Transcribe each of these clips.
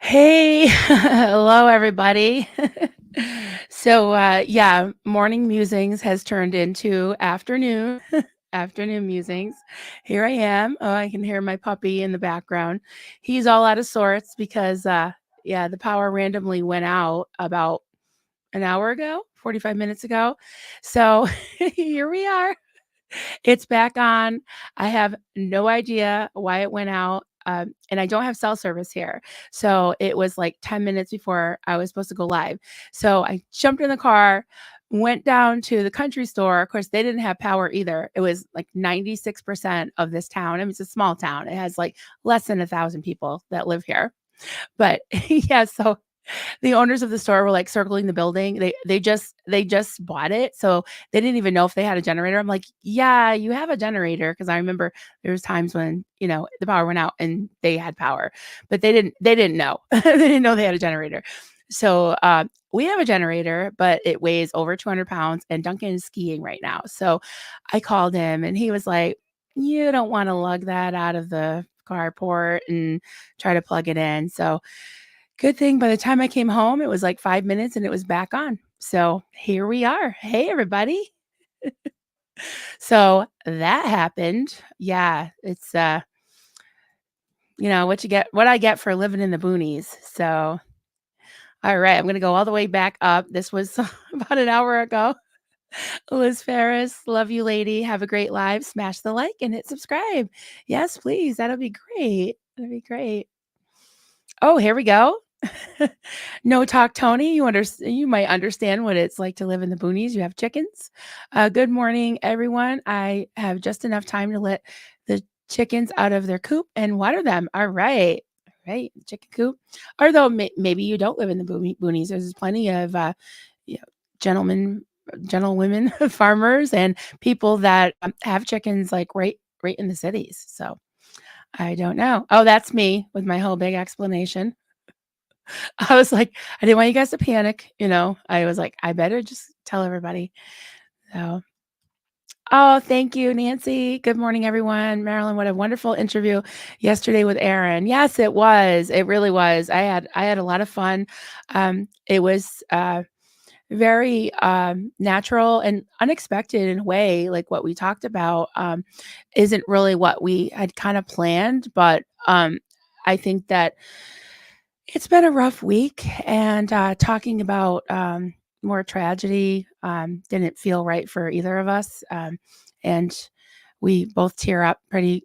Hey, hello everybody. Yeah, morning musings has turned into afternoon musings. Here I am. Oh, I can hear my puppy in the background. He's all out of sorts because yeah, the power randomly went out about an hour ago, 45 minutes ago. So here we are. It's back on. I have no idea why it went out. And I don't have cell service here. So it was like 10 minutes before I was supposed to go live. So I jumped in the car, went down to the country store. Of course, they didn't have power either. It was like 96% of this town. I mean, it's a small town. It has like less than 1,000 people that live here. But yeah, so the owners of the store were like circling the building. They just bought it, so they didn't even know if they had a generator. I'm like, "Yeah, you have a generator," because I remember there was times when, the power went out and they had power, but they didn't know. They didn't know they had a generator. So, we have a generator, but it weighs over 200 pounds, and Duncan is skiing right now. So I called him, and he was like, "You don't wanna lug that out of the carport and try to plug it in." So good thing by the time I came home, it was like 5 minutes and it was back on. So here we are. Hey, everybody. So that happened. Yeah, it's what I get for living in the boonies. So all right, I'm gonna go all the way back up. This was about an hour ago. Liz Ferris, love you, lady. Have a great live. Smash the like and hit subscribe. Yes, please. That'll be great. That'd be great. Oh, here we go. No talk, Tony. You might understand what it's like to live in the boonies. You have chickens. Good morning, everyone. I have just enough time to let the chickens out of their coop and water them. All right. All right. Chicken coop. Although maybe you don't live in the boonies. There's plenty of you know, gentlemen, gentlewomen, farmers, and people that have chickens like right in the cities. So I don't know. Oh, that's me with my whole big explanation. I was like, I didn't want you guys to panic, I was like, I better just tell everybody. So, oh, thank you, Nancy. Good morning, everyone. Marilyn, what a wonderful interview yesterday with Aaron. Yes, it was. It really was. I had a lot of fun. It was very natural and unexpected in a way. Like what we talked about isn't really what we had kind of planned, but I think that it's been a rough week, and talking about more tragedy didn't feel right for either of us, and we both tear up pretty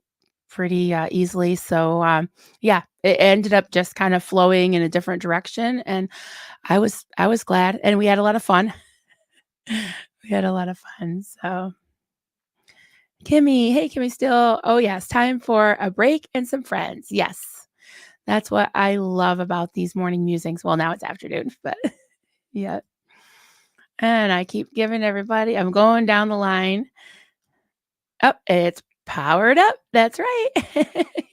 easily. So yeah, it ended up just kind of flowing in a different direction, and I was glad, and we had a lot of fun. We had a lot of fun. So Kimmy, hey Kimmy, still. Oh yes, time for a break and some friends. Yes. That's what I love about these morning musings. Well, now it's afternoon, but yeah. And I keep giving everybody, I'm going down the line. Oh, it's powered up. That's right.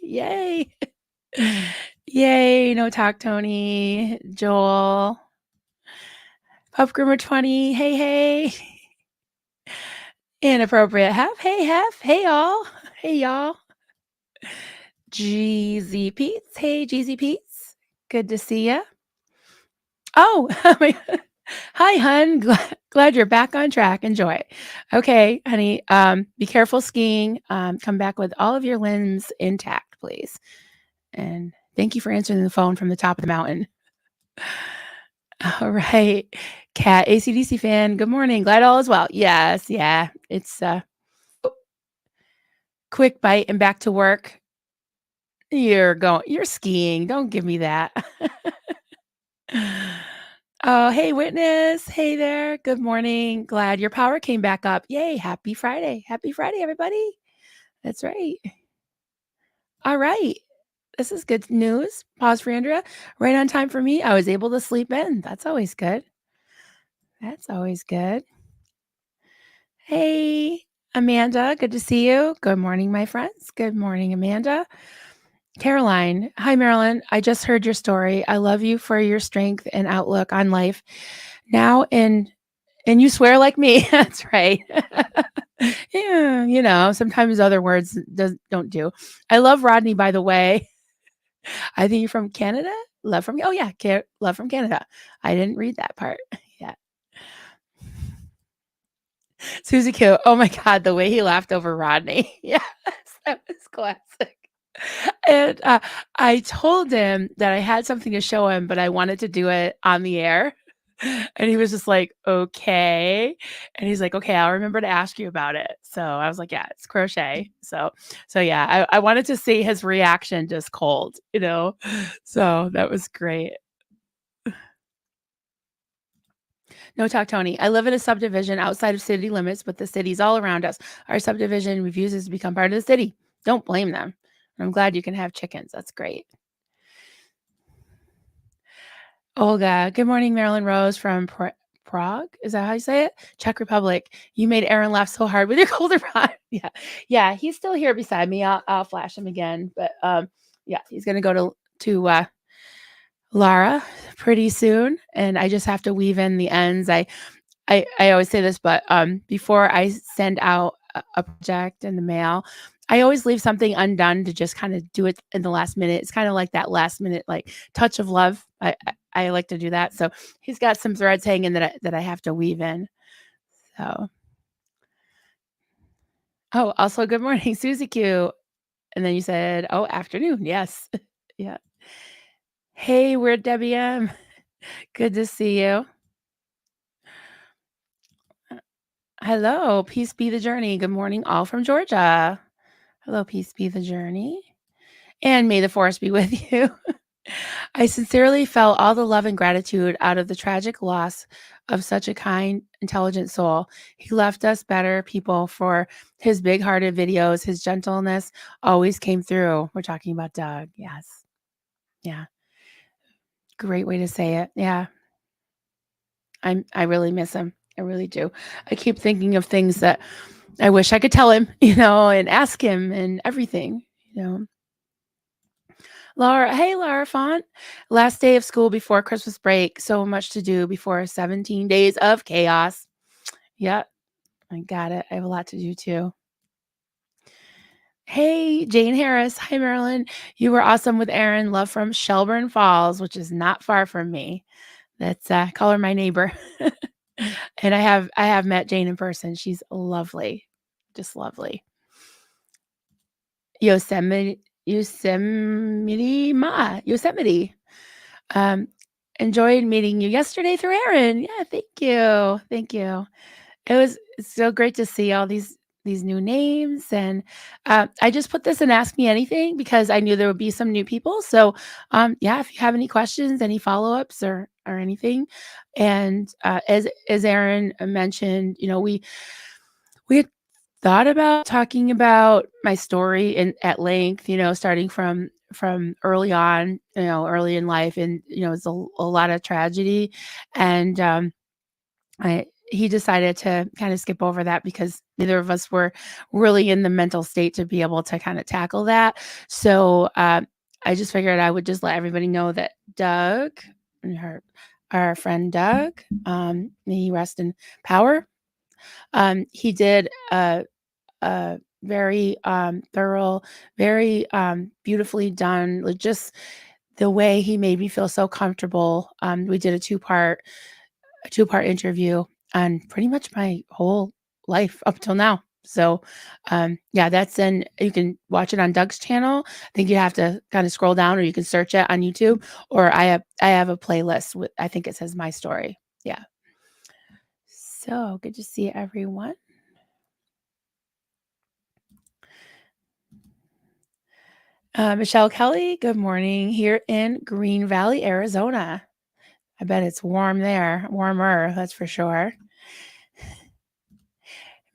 Yay. Yay. No talk, Tony. Joel. Pup Groomer 20. Hey, hey. Inappropriate Hef. Hey, Hef. Hey, all. Hey, y'all. GZ Pete's. Hey, GZ Pete's. Good to see ya. Oh, hi, hun. Glad you're back on track. Enjoy. Okay, honey. Be careful skiing. Come back with all of your limbs intact, please. And thank you for answering the phone from the top of the mountain. All right. Cat, ACDC fan. Good morning. Glad all is well. Yes, yeah. It's quick bite and back to work. You're skiing. Don't give me that. Oh, hey, witness. Hey there. Good morning. Glad your power came back up. Yay. Happy Friday. Happy Friday, everybody. That's right. All right. This is good news. Pause for Andrea. Right on time for me. I was able to sleep in. That's always good. That's always good. Hey, Amanda. Good to see you. Good morning, my friends. Good morning, Amanda. Caroline. Hi, Marilyn. I just heard your story. I love you for your strength and outlook on life. Now and you swear like me. That's right. Yeah, sometimes other words don't do. I love Rodney, by the way. I think you're from Canada? Love from oh, yeah, love from Canada. I didn't read that part. Yeah. Susie Q. Oh my god, the way he laughed over Rodney. Yes, that was classic. And, I told him that I had something to show him, but I wanted to do it on the air. And he was just like, "Okay." And he's like, "Okay, I'll remember to ask you about it." So I was like, "Yeah, it's crochet." So yeah, I wanted to see his reaction just cold, you know? So that was great. No talk, Tony. I live in a subdivision outside of city limits, but the city's all around us. Our subdivision refuses to become part of the city. Don't blame them. I'm glad you can have chickens. That's great. Olga, good morning, Marilyn Rose from Prague. Is that how you say it? Czech Republic. You made Aaron laugh so hard with your golden rod. Yeah, yeah. He's still here beside me. I'll flash him again, but yeah, he's gonna go to Lara pretty soon, and I just have to weave in the ends. I always say this, but before I send out a project in the mail, I always leave something undone to just kind of do it in the last minute. It's kind of like that last minute like touch of love. I like to do that. So he's got some threads hanging that I have to weave in. So oh, also good morning, Susie Q. And then you said, oh, afternoon. Yes. Yeah. Hey, we're Debbie M. Good to see you. Hello, peace be the journey. Good morning, all from Georgia. Hello, peace be the journey. And may the force be with you. I sincerely felt all the love and gratitude out of the tragic loss of such a kind, intelligent soul. He left us better people for his big hearted videos. His gentleness always came through. We're talking about Doug. Yes. Yeah. Great way to say it. Yeah. I really miss him. I really do. I keep thinking of things that I wish I could tell him, and ask him and everything, you know. Laura, hey, Laura Font. Last day of school before Christmas break. So much to do before 17 days of chaos. Yep, I got it. I have a lot to do too. Hey, Jane Harris. Hi, Marilyn. You were awesome with Erin. Love from Shelburne Falls, which is not far from me. That's call her my neighbor. And I have met Jane in person. She's lovely, just lovely. Yosemite. Um, enjoyed meeting you yesterday through Aaron. Yeah, thank you. Thank you. It's so great to see all these new names, and I just put this in Ask Me Anything because I knew there would be some new people. So, yeah, if you have any questions, any follow-ups or anything, and as Aaron mentioned, we had thought about talking about my story at length, starting from early on, early in life, and it's a lot of tragedy, and he decided to kind of skip over that because neither of us were really in the mental state to be able to kind of tackle that. So I just figured I would just let everybody know that Doug, our friend Doug, may he rest in power. He did a very thorough, very beautifully done, like just the way he made me feel so comfortable. We did a two part interview on pretty much my whole life up till now. So yeah, you can watch it on Doug's channel. I think you have to kind of scroll down or you can search it on YouTube, or I have a playlist with, I think it says my story. Yeah. So good to see everyone. Michelle Kelly, good morning here in Green Valley, Arizona. I bet it's warm there, warmer, that's for sure.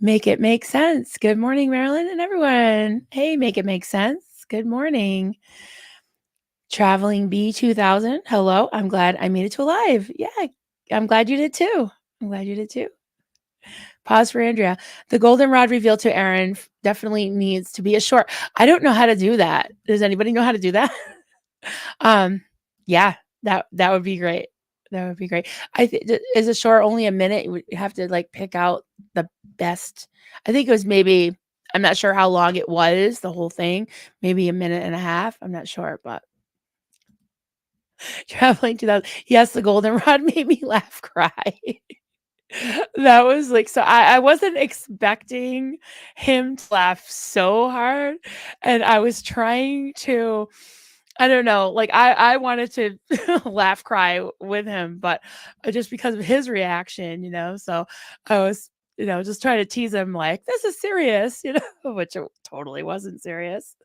Make it make sense. Good morning, Marilyn and everyone. Hey, make it make sense. Good morning. Traveling B2000. Hello. I'm glad I made it to live. Yeah, I'm glad you did too. I'm glad you did too. Pause for Andrea. The goldenrod reveal to Aaron definitely needs to be a short. I don't know how to do that. Does anybody know how to do that? Yeah, that would be great. That would be great. Is a short only a minute? You would have to like pick out the best. I think it was maybe, I'm not sure how long it was, the whole thing, maybe a minute and a half. I'm not sure, but Traveling 2000. Yes, the goldenrod made me laugh cry. That was like so I wasn't expecting him to laugh so hard, and I was trying to I don't know, like, I wanted to laugh, cry with him, but, just because of his reaction, so I was, just trying to tease him like, "This is serious," which it totally wasn't serious.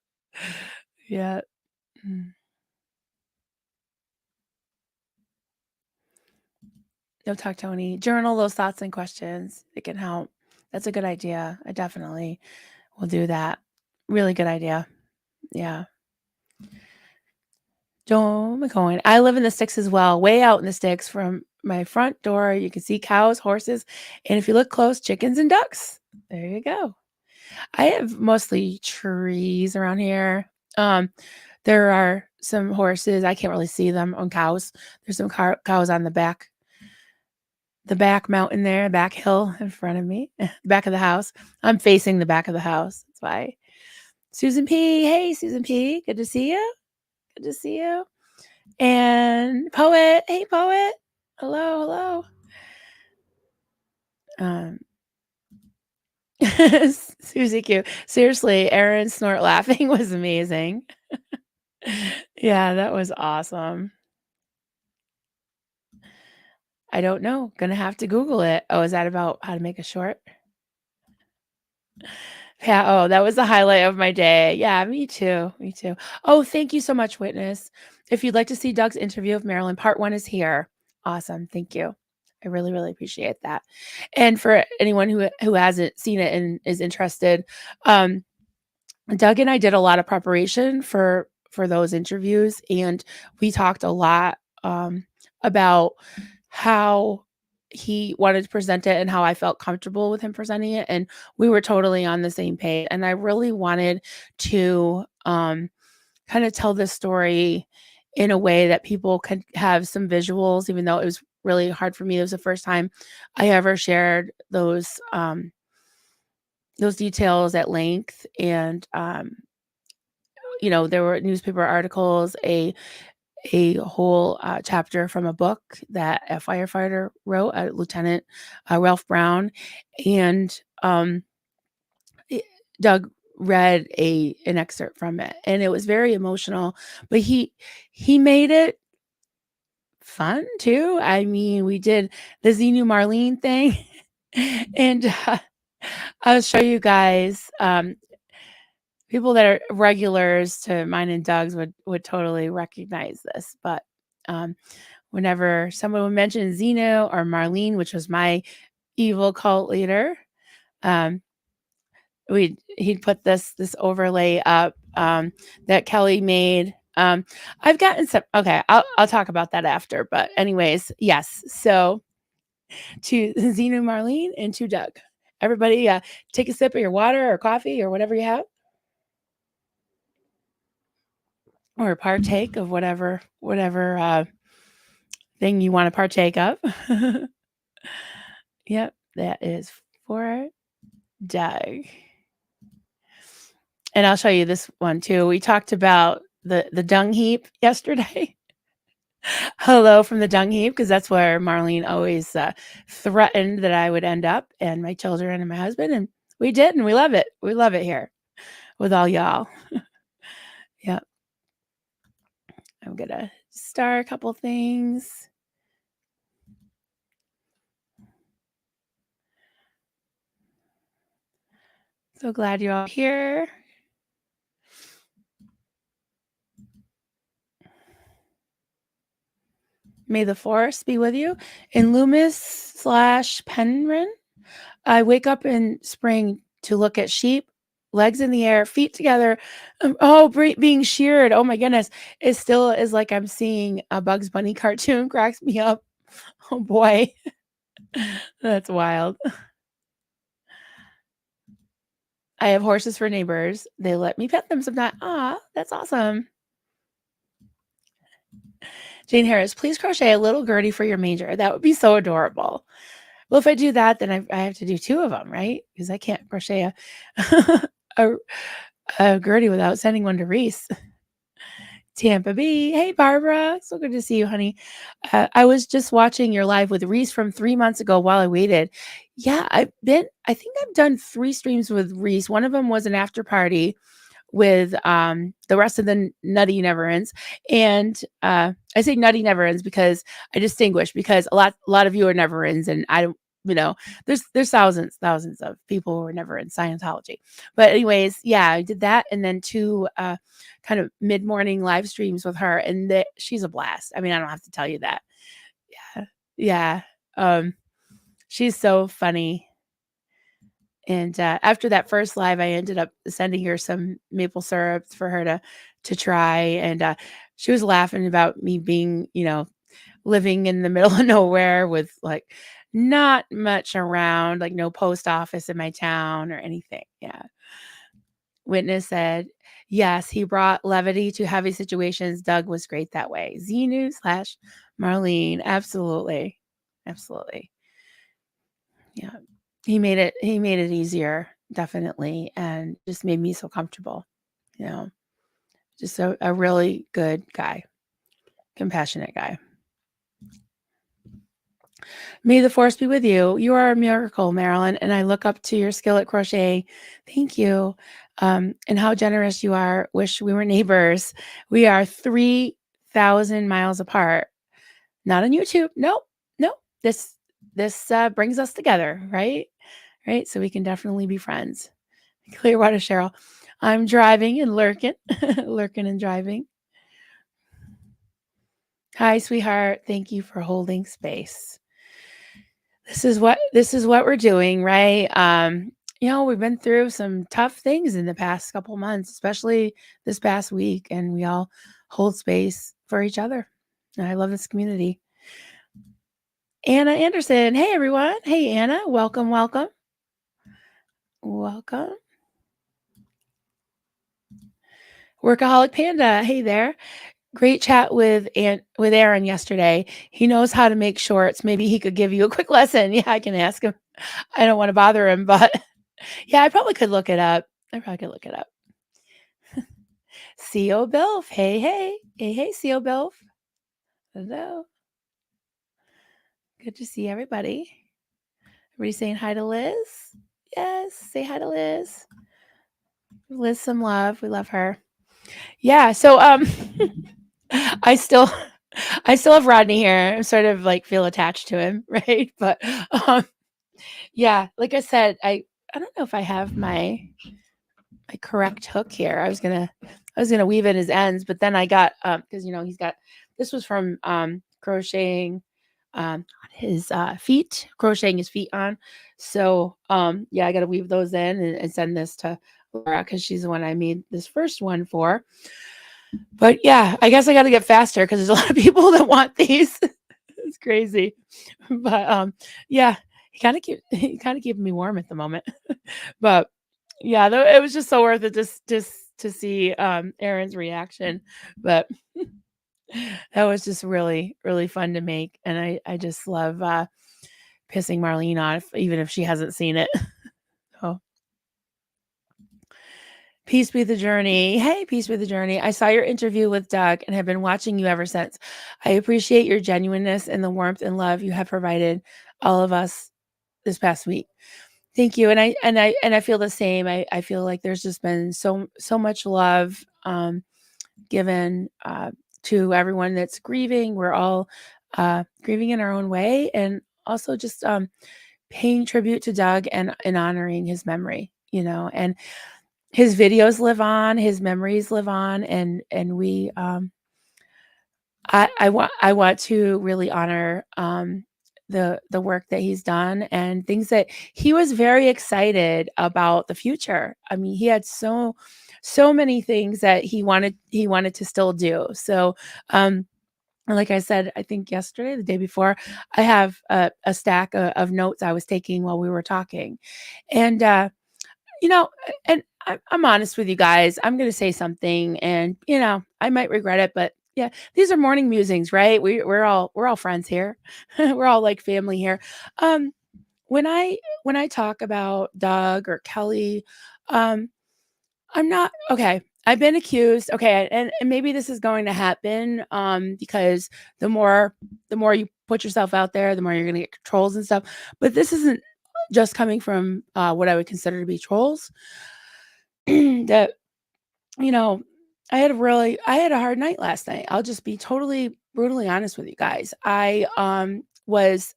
Yeah. Mm. No talk, Tony. Journal those thoughts and questions. It can help. That's a good idea. I definitely will do that. Really good idea. Yeah. Joe McCoy. I live in the sticks as well, way out in the sticks from my front door. You can see cows, horses, and if you look close, chickens and ducks. There you go. I have mostly trees around here. There are some horses. I can't really see them on cows. There's some cows on the back mountain there, back hill in front of me, the back of the house. I'm facing the back of the house. That's why. Susan P. Hey, Susan P. Good to see you. Good to see you. And Poet. Hey, Poet. Hello, hello. Um, Susie Q. Seriously, Aaron's snort laughing was amazing. Yeah, that was awesome. I don't know. Gonna have to Google it. Oh, is that about how to make a short? Yeah, oh, that was the highlight of my day. Yeah, me too. Me too. Oh, thank you so much, Witness. If you'd like to see Doug's interview of Marilyn, part one is here. Awesome. Thank you. I really, really appreciate that. And for anyone who hasn't seen it and is interested, um, Doug and I did a lot of preparation for those interviews, and we talked a lot about how he wanted to present it and how I felt comfortable with him presenting it, and we were totally on the same page. And I really wanted to kind of tell this story in a way that people could have some visuals, even though it was really hard for me. It was the first time I ever shared those details at length, and there were newspaper articles, a whole chapter from a book that a firefighter wrote, Lieutenant Ralph Brown, and i- Doug read an excerpt from it, and it was very emotional. But he made it fun too. I mean, we did the Xenu Marlene thing, and I'll show you guys. People that are regulars to mine and Doug's would totally recognize this. But whenever someone would mention Xeno or Marlene, which was my evil cult leader, um, he'd put this overlay up that Kelly made. I've gotten some. Okay, I'll talk about that after. But anyways, yes. So to Xeno, Marlene, and to Doug, everybody, take a sip of your water or coffee or whatever you have, or partake of whatever thing you want to partake of. Yep, that is for Doug. And I'll show you this one too. We talked about the dung heap yesterday. Hello from the dung heap, because that's where Marlene always threatened that I would end up, and my children and my husband, and we did, and we love it. We love it here with all y'all. Yep. I'm gonna star a couple things. So glad you're all here. May the forest be with you. In Loomis/Penryn, I wake up in spring to look at sheep, legs in the air, feet together. Being sheared. Oh my goodness. It still is like I'm seeing a Bugs Bunny cartoon. Cracks me up. Oh boy. That's wild. I have horses for neighbors. They let me pet them sometimes. Ah, that's awesome. Jane Harris, please crochet a little Gertie for your manger. That would be so adorable. Well, if I do that, then I have to do two of them, right? Because I can't crochet a, a Gertie without sending one to Reese. Tampa B. Hey, Barbara. So good to see you, honey. I was just watching your live with Reese from 3 months ago while I waited. Yeah, I think I've done 3 streams with Reese. One of them was an after party with the rest of the Nutty Never Ends. And I say Nutty Never Ends because I distinguish, because a lot of you are Never Ends, and I don't, there's thousands of people who are never in Scientology. But anyways, yeah, I did that, and then 2 kind of mid-morning live streams with her, and she's a blast. I mean, I don't have to tell you that. Yeah. Yeah. Um, she's so funny. And after that first live, I ended up sending her some maple syrup for her to try. And she was laughing about me being, living in the middle of nowhere with like not much around, like no post office in my town or anything. Yeah. Witness said, yes, he brought levity to heavy situations. Doug was great that way. Xenu/Marlene. Absolutely. Absolutely. Yeah. He made it easier, definitely, and just made me so comfortable. You know, just a really good guy, compassionate guy. May the force be with you. You are a miracle, Marilyn, and I look up to your skill at crochet. Thank you. And how generous you are. Wish we were neighbors. We are 3,000 miles apart. Not on YouTube. Nope. Nope. This brings us together, right? Right. So we can definitely be friends. Clearwater Cheryl. I'm driving and lurking, lurking and driving. Hi, sweetheart. Thank you for holding space. This is what we're doing, right? We've been through some tough things in the past couple months, especially this past week, and we all hold space for each other. And I love this community. Anna Anderson. Hey, everyone. Hey, Anna. Welcome, welcome. Welcome. Workaholic Panda. Hey there. Great chat with Aaron yesterday. He knows how to make shorts. Maybe he could give you a quick lesson. Yeah, I can ask him. I don't want to bother him, but yeah, I probably could look it up. CO Bilf. Hey, hey. Hey, hey, CO Bilf. Hello. Good to see everybody. Everybody saying hi to Liz? Yes, say hi to Liz. Liz some love. We love her. Yeah, so I still have Rodney here. I'm sort of like feel attached to him, right? But yeah, like I said, I don't know if I have my correct hook here. I was gonna weave in his ends, but then I got because he's got, this was from crocheting on his feet, crocheting his feet on. So yeah, I got to weave those in and send this to Laura because she's the one I made this first one for. But yeah, I guess I got to get faster because there's a lot of people that want these. It's crazy, but yeah, he kind of keeping me warm at the moment. But yeah, though it was just so worth it just to see Aaron's reaction. But that was just really really fun to make, and I just love pissing Marlene off, even if she hasn't seen it. Oh. Peace be the journey. Hey, peace be the journey. I saw your interview with Doug and have been watching you ever since. I appreciate your genuineness and the warmth and love you have provided all of us this past week. Thank you. And I feel the same. I feel like there's just been so much love given to everyone that's grieving. We're all grieving in our own way, and also just paying tribute to Doug and honoring his memory, and his videos live on, his memories live on, and we I want to really honor the work that he's done and things that he was very excited about the future. I mean, he had so many things that he wanted to still do. So like I said, I think yesterday, the day before, I have a stack of notes I was taking while we were talking. And and I'm honest with you guys. I'm going to say something, and I might regret it, but yeah, these are morning musings, right? We're all friends here. We're all like family here. When I talk about Doug or Kelly, I'm not okay. I've been accused, okay, and maybe this is going to happen, because the more the more you put yourself out there, the more you're gonna get trolls and stuff, but this isn't just coming from, what I would consider to be trolls, that, you know, I had a hard night last night. I'll just be totally brutally honest with you guys. I was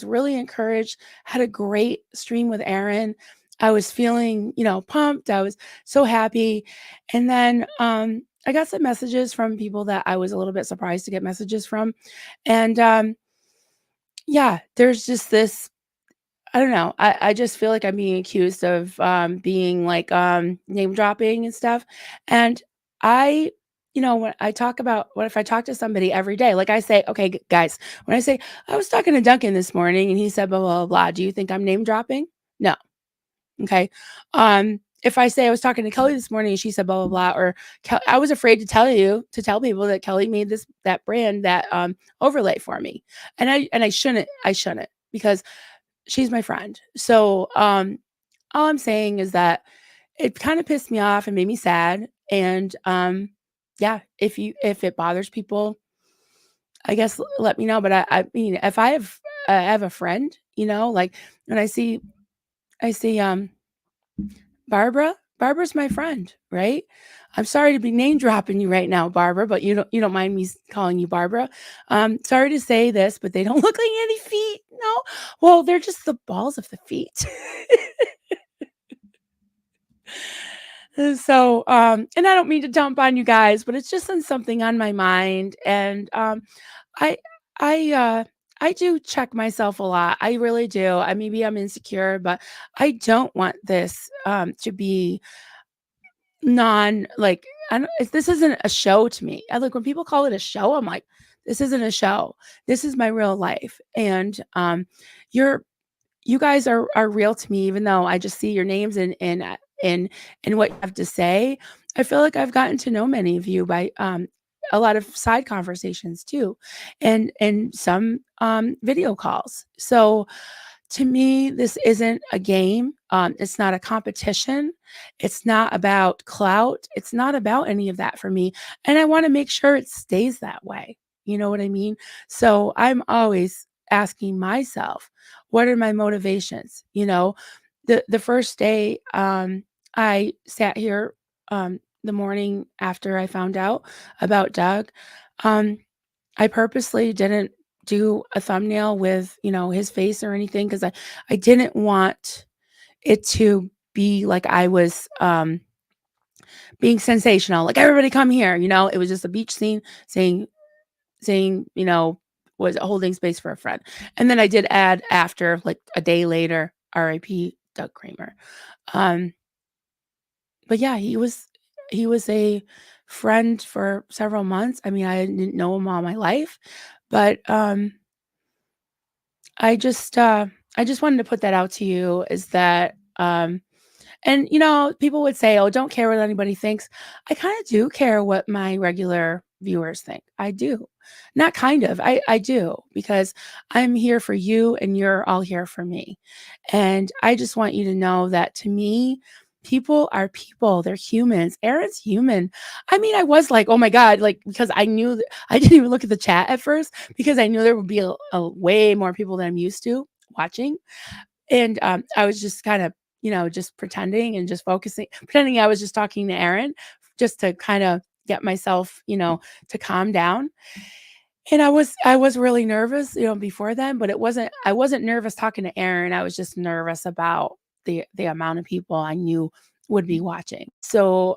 really encouraged, had a great stream with Aaron. I was feeling, pumped. I was so happy. And then I got some messages from people that I was a little bit surprised to get messages from. And yeah, there's just this, I don't know. I just feel like I'm being accused of being like name dropping and stuff. And I, when I talk about what if I talk to somebody every day, like I say, okay, guys, when I say I was talking to Duncan this morning and he said blah blah blah, do you think I'm name dropping? No. Okay. If I say I was talking to Kelly this morning and she said blah blah blah, or I was afraid to tell people that Kelly made that brand that overlay for me, and I shouldn't because she's my friend. So, all I'm saying is that it kind of pissed me off and made me sad. And yeah, if it bothers people, I guess let me know. But I mean, if I have a friend, like when I see Barbara's my friend, right? I'm sorry to be name dropping you right now, Barbara, but you don't mind me calling you Barbara. Sorry to say this, but they don't look like any feet. No, well, they're just the balls of the feet. So, and I don't mean to dump on you guys, but it's just been something on my mind, and I I I do check myself a lot. I really do. Maybe I'm insecure, but I don't want this to be like this isn't a show to me. I like when people call it a show, I'm like, this isn't a show. This is my real life. And you're you guys are real to me, even though I just see your names in what you have to say. I feel like I've gotten to know many of you by a lot of side conversations too, and some video calls. So to me, this isn't a game. It's not a competition. It's not about clout. It's not about any of that for me. And I want to make sure it stays that way. You know what I mean? So I'm always asking myself, what are my motivations? The first day I sat here the morning after I found out about Doug, um, I purposely didn't do a thumbnail with, his face or anything because I didn't want it to be like I was being sensational. Like everybody come here, It was just a beach scene saying, was holding space for a friend. And then I did add after like a day later, RIP Doug Kramer. Um, but yeah, he was a friend for several months. I mean, I didn't know him all my life, but I just I just wanted to put that out to you is that and people would say, "Oh, don't care what anybody thinks." I kind of do care what my regular viewers think. I do. Not kind of. I do because I'm here for you and you're all here for me. And I just want you to know that to me, people are people. They're humans. Aaron's human. I mean, I was like, "Oh my god," like because I knew I didn't even look at the chat at first because I knew there would be a way more people than I'm used to watching. And, I was just kind of, just pretending and just pretending I was just talking to Aaron just to kinda get myself, to calm down. And I was really nervous, before then, but I wasn't nervous talking to Aaron. I was just nervous about the amount of people I knew would be watching. So,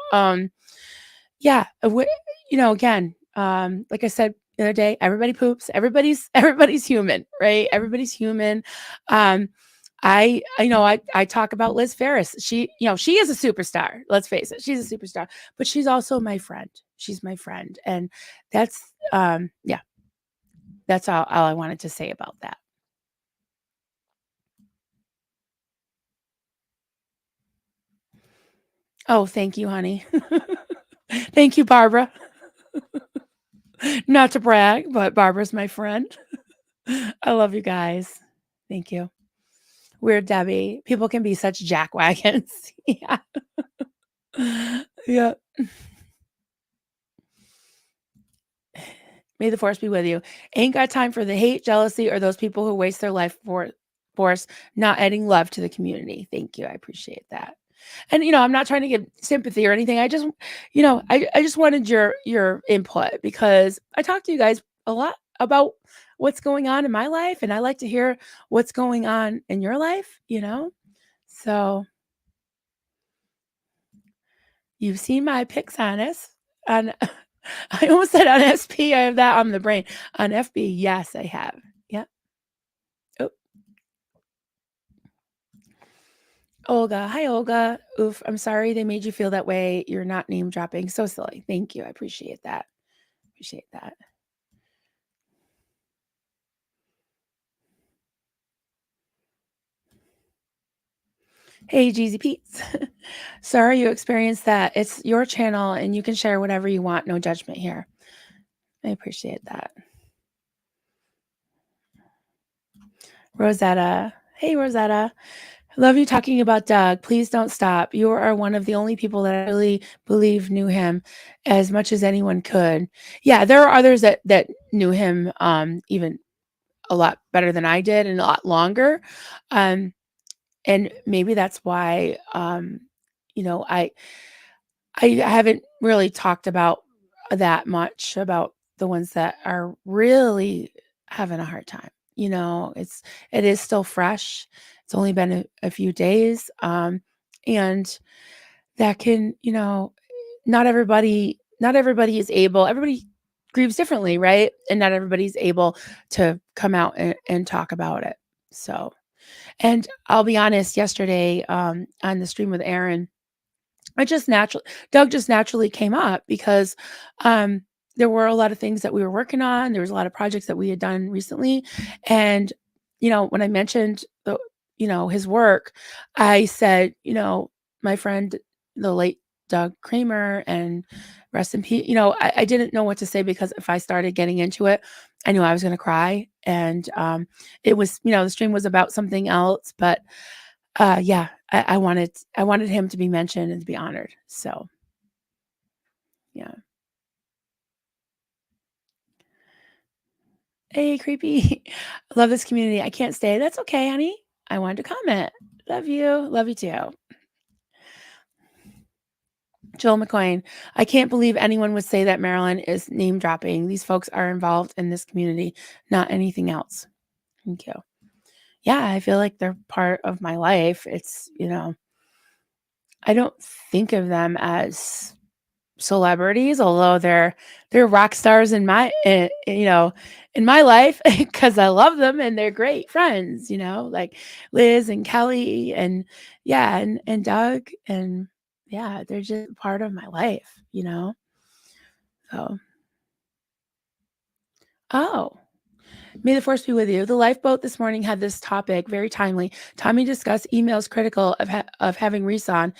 yeah, again, like I said the other day, everybody poops. Everybody's human, right? Everybody's human. Um, I talk about Liz Ferris. She is a superstar. Let's face it, she's a superstar, but she's also my friend. She's my friend, and that's yeah, that's all I wanted to say about that. Oh, thank you, honey. Thank you, Barbara. Not to brag, but Barbara's my friend. I love you guys. Thank you. Weird Debbie. People can be such jackwagons. Yeah. Yeah. May the force be with you. Ain't got time for the hate, jealousy, or those people who waste their life force not adding love to the community. Thank you. I appreciate that. And I'm not trying to give sympathy or anything. I just, I just wanted your input because I talk to you guys a lot about what's going on in my life, and I like to hear what's going on in your life. So you've seen my pics on us on I almost said on SP. I have that on the brain. On FB, yes, I have. Yep. Oh, Olga. Hi, Olga. Oof. I'm sorry they made you feel that way. You're not name dropping. So silly. Thank you. I appreciate that. Appreciate that. Hey, Jeezy Pete's. Sorry you experienced that. It's your channel and you can share whatever you want. No judgment here. I appreciate that. Rosetta. Hey, Rosetta. Love you talking about Doug. Please don't stop. You are one of the only people that I really believe knew him as much as anyone could. Yeah, there are others that knew him even a lot better than I did and a lot longer. And maybe that's why you know, I haven't really talked about that much about the ones that are really having a hard time. It is still fresh. It's only been a few days. And that can, not everybody is able, everybody grieves differently, right? And not everybody's able to come out and talk about it. So, and I'll be honest, yesterday on the stream with Aaron, Doug just naturally came up because there were a lot of things that we were working on. There was a lot of projects that we had done recently. And, when I mentioned his work, I said, my friend, the late Doug Kramer, and rest in peace. I didn't know what to say because if I started getting into it, I knew I was going to cry. And it was, the stream was about something else, but yeah, I wanted him to be mentioned and to be honored. So, yeah. Hey, creepy. Love this community. I can't stay. That's okay, honey. I wanted to comment. Love you. Love you too. Joel McCoyne. I can't believe anyone would say that Marilyn is name dropping. These folks are involved in this community, not anything else. Thank you. Yeah, I feel like they're part of my life. It's, I don't think of them as celebrities, although they're rock stars in my life because I love them and they're great friends, like Liz and Kelly and yeah, and Doug, and yeah, they're just part of my life. So, oh, may the force be with you. The lifeboat this morning had this topic, very timely. Tommy discussed emails critical of having Reson.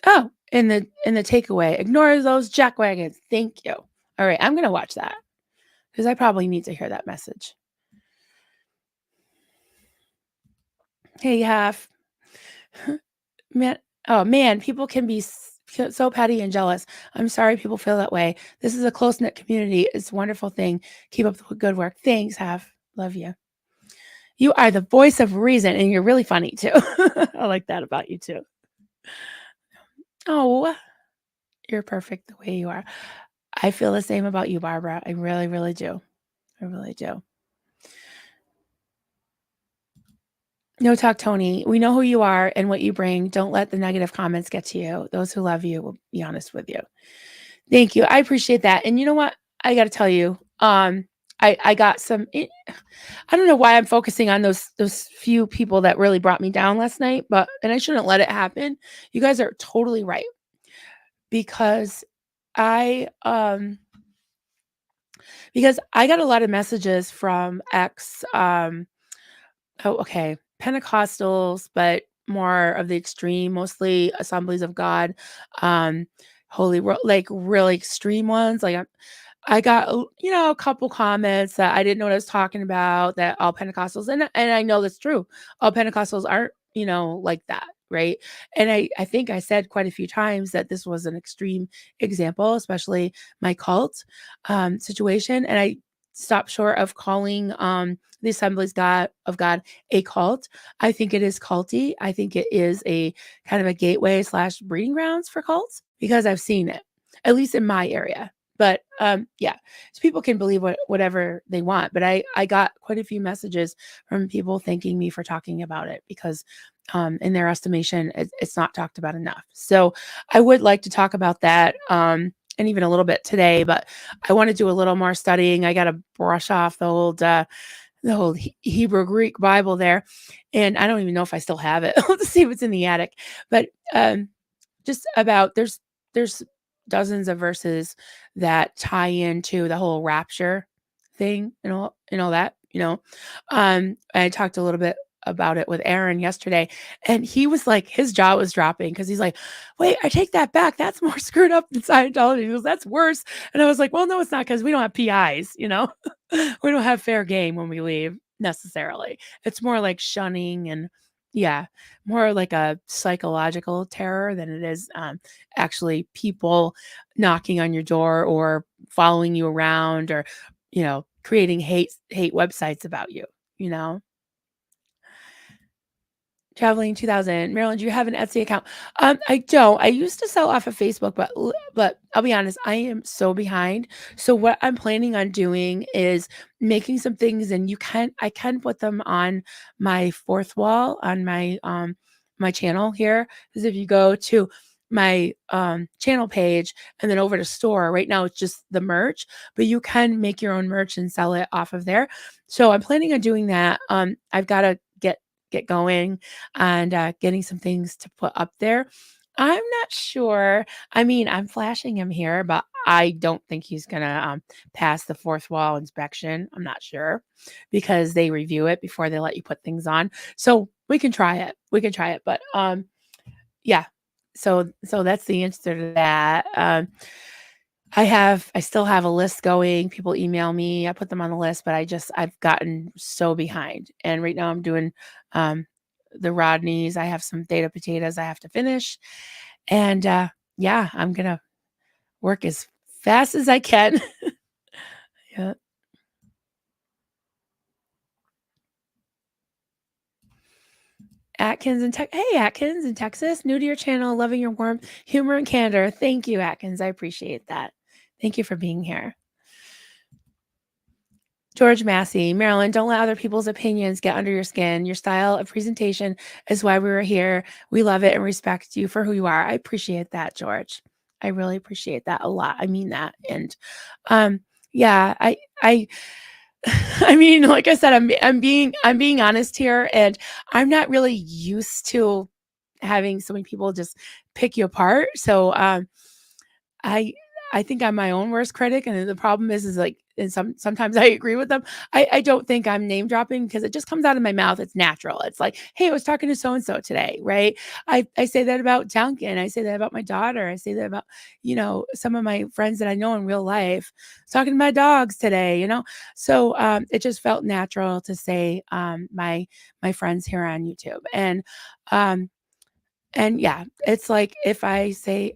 Oh, in the takeaway, ignore those jackwagons. Thank you. All right, I'm gonna watch that because I probably need to hear that message. Hey, half man. Oh man, people can be so petty and jealous. I'm sorry people feel that way. This is a close knit community. It's a wonderful thing. Keep up the good work. Thanks, half. Love you. You are the voice of reason, and you're really funny too. I like that about you too. Oh, you're perfect the way you are. I feel the same about you, Barbara. I really, really do. I really do. No talk, Tony. We know who you are and what you bring. Don't let the negative comments get to you. Those who love you will be honest with you. Thank you. I appreciate that. And you know what? I got to tell you, I got some. I don't know why I'm focusing on those few people that really brought me down last night, and I shouldn't let it happen. You guys are totally right because I got a lot of messages from okay, Pentecostals, but more of the extreme, mostly Assemblies of God, like really extreme ones. Like I got, a couple comments that I didn't know what I was talking about, that all Pentecostals, and I know that's true. All Pentecostals aren't, like that. right? And I think I said quite a few times that this was an extreme example, especially my cult situation. And I stopped short of calling the Assemblies God of God a cult. I think it is culty. I think it is a kind of a gateway slash breeding grounds for cults because I've seen it, at least in my area. But yeah, so people can believe whatever they want. But I got quite a few messages from people thanking me for talking about it because in their estimation, it's not talked about enough. So I would like to talk about that and even a little bit today, but I want to do a little more studying. I got to brush off the whole Hebrew Greek Bible there, and I don't even know if I still have it. Let's see if it's in the attic. But just about there's dozens of verses that tie into the whole rapture thing and all that, you know. I talked a little bit about it with Aaron yesterday, and he was like, his jaw was dropping because he's like, "Wait, I take that back. That's more screwed up than Scientology." He goes, "That's worse." And I was like, "Well, no, it's not because we don't have PIs, you know, we don't have fair game when we leave necessarily. It's more like shunning and." Yeah, more like a psychological terror than it is actually people knocking on your door or following you around or creating hate websites about you, you know. Traveling 2000. Maryland, do you have an Etsy account? I don't. I used to sell off of Facebook, but I'll be honest, I am so behind. So what I'm planning on doing is making some things, and I can put them on my fourth wall on my channel here. Because if you go to my channel page and then over to store, right now it's just the merch, but you can make your own merch and sell it off of there. So I'm planning on doing that. I've got to get going and getting some things to put up there. I'm not sure. I mean, I'm flashing him here, but I don't think he's gonna pass the fourth wall inspection. I'm not sure because they review it before they let you put things on. So we can try it. We can try it, but yeah. So that's the answer to that. I still have a list going. People email me. I put them on the list, but I've gotten so behind. And right now I'm doing um, the Rodneys. I have some data potatoes I have to finish. And yeah, I'm gonna work as fast as I can. Yeah. Hey Atkins in Texas, new to your channel, loving your warmth, humor, and candor. Thank you, Atkins. I appreciate that. Thank you for being here. George Massey, Marilyn, don't let other people's opinions get under your skin. Your style of presentation is why we were here. We love it and respect you for who you are. I appreciate that, George. I really appreciate that a lot. I mean that. And yeah, I I mean, like I said, I'm being honest here, and I'm not really used to having so many people just pick you apart. So I I think I'm my own worst critic, and the problem is like, and sometimes I agree with them. I don't think I'm name dropping because it just comes out of my mouth. It's natural. It's like, hey, I was talking to so and so today, right? I say that about Duncan. I say that about my daughter. I say that about some of my friends that I know in real life. I was talking to my dogs today, So it just felt natural to say my friends here on YouTube, um, and yeah, it's like if I say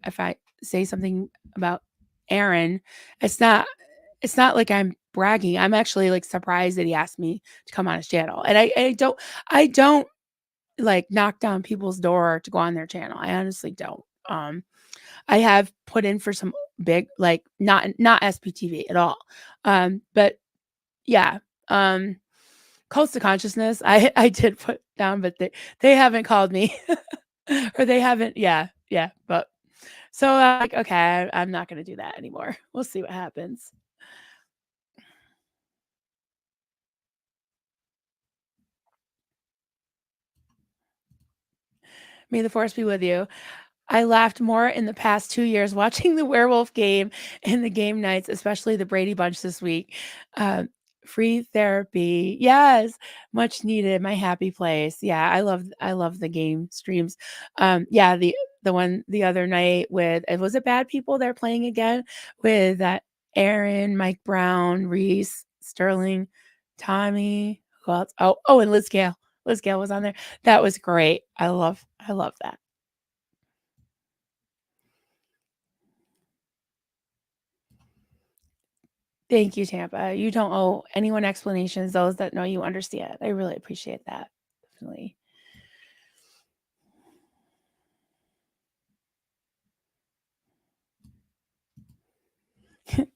something about Aaron, it's not like I'm bragging. I'm actually like surprised that he asked me to come on his channel. And I don't like knock down people's door to go on their channel. I honestly don't. I have put in for some big like not SPTV at all. But yeah, Coast to Consciousness, I did put down, but they haven't called me. Or they haven't, yeah, but so, like, okay, I'm not gonna do that anymore. We'll see what happens. May the force be with you. I laughed more in the past 2 years watching the werewolf game and the game nights, especially the Brady Bunch this week. Um, Free therapy. Yes, much needed, my happy place. Yeah, I love the game streams. Yeah, the one the other night with was it Bad People they're playing again with Aaron, Mike Brown, Reese, Sterling, Tommy, who else? Oh, and Liz Gale. Liz Gale was on there. That was great. I love I love that. Thank you, Tampa. You don't owe anyone explanations. Those that know you understand. I really appreciate that. Definitely. Right.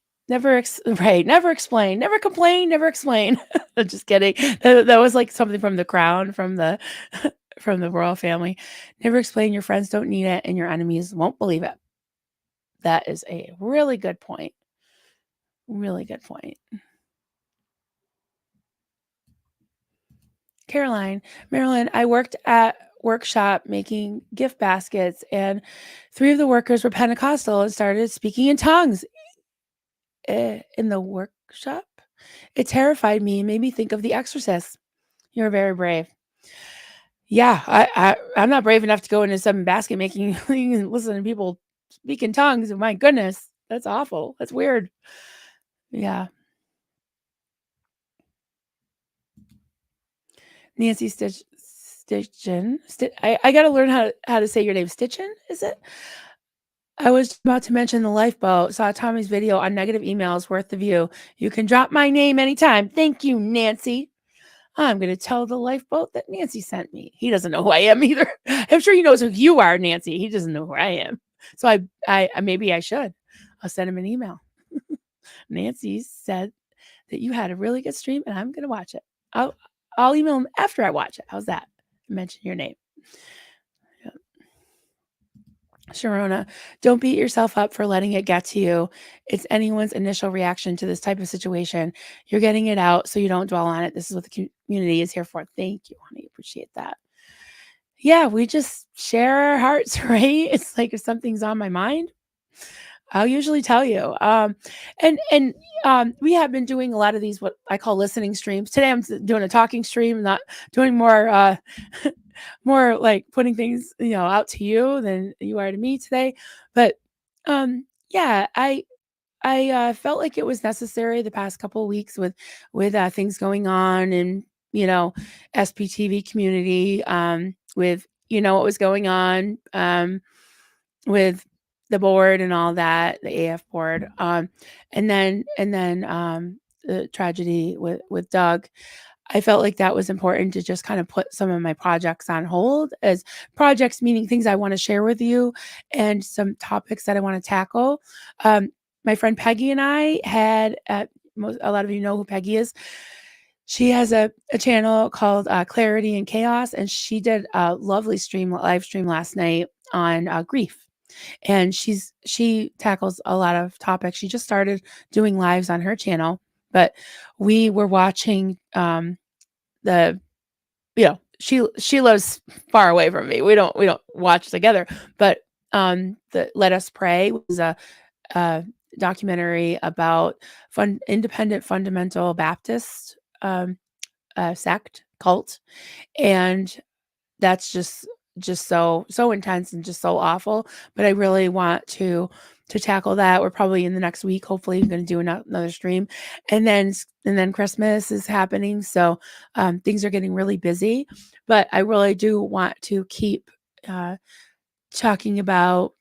Never explain. Never complain. Never explain. Just kidding. That was like something from The Crown, from the from the royal family. Never explain. Your friends don't need it, and your enemies won't believe it. That is a really good point. Really good point. Caroline, Marilyn, I worked at workshop making gift baskets, and three of the workers were Pentecostal and started speaking in tongues in the workshop. It terrified me and made me think of The Exorcist. You're very brave. Yeah, I'm not brave enough to go into some basket making and listen to people speak in tongues. My goodness, that's awful. That's weird. Yeah, Nancy Stitchin. I got to learn how to say your name. Stitchin, is it? I was about to mention the lifeboat. Saw Tommy's video on negative emails worth the view. You can drop my name anytime. Thank you, Nancy. I'm going to tell the lifeboat that Nancy sent me. He doesn't know who I am either. I'm sure he knows who you are, Nancy. He doesn't know who I am. So maybe I should. I'll send him an email. Nancy said that you had a really good stream, and I'm going to watch it. I'll email him after I watch it. How's that? Mention your name. Sharona, don't beat yourself up for letting it get to you. It's anyone's initial reaction to this type of situation. You're getting it out so you don't dwell on it. This is what the community is here for. Thank you, honey. Appreciate that. Yeah, we just share our hearts, right? It's like if something's on my mind, I'll usually tell you. And we have been doing a lot of these what I call listening streams. Today I'm doing a talking stream, not doing more more like putting things, out to you than you are to me today. But yeah, I felt like it was necessary the past couple of weeks with things going on and SPTV community with what was going on with the board and all that, the AF board, and then the tragedy with Doug. I felt like that was important to just kind of put some of my projects on hold, as projects meaning things I want to share with you and some topics that I want to tackle. My friend Peggy and I had a lot of you know who Peggy is. She has a channel called Clarity and Chaos, and she did a lovely live stream last night on grief. And she tackles a lot of topics. She just started doing lives on her channel, but we were watching the she lives far away from me. We don't watch together, but the Let Us Pray was a documentary about independent fundamental Baptist sect cult, and that's just so intense and just so awful. But I really want to tackle that. We're probably in the next week, hopefully I'm going to do another stream, and then Christmas is happening, so things are getting really busy. But I really do want to keep uh, talking about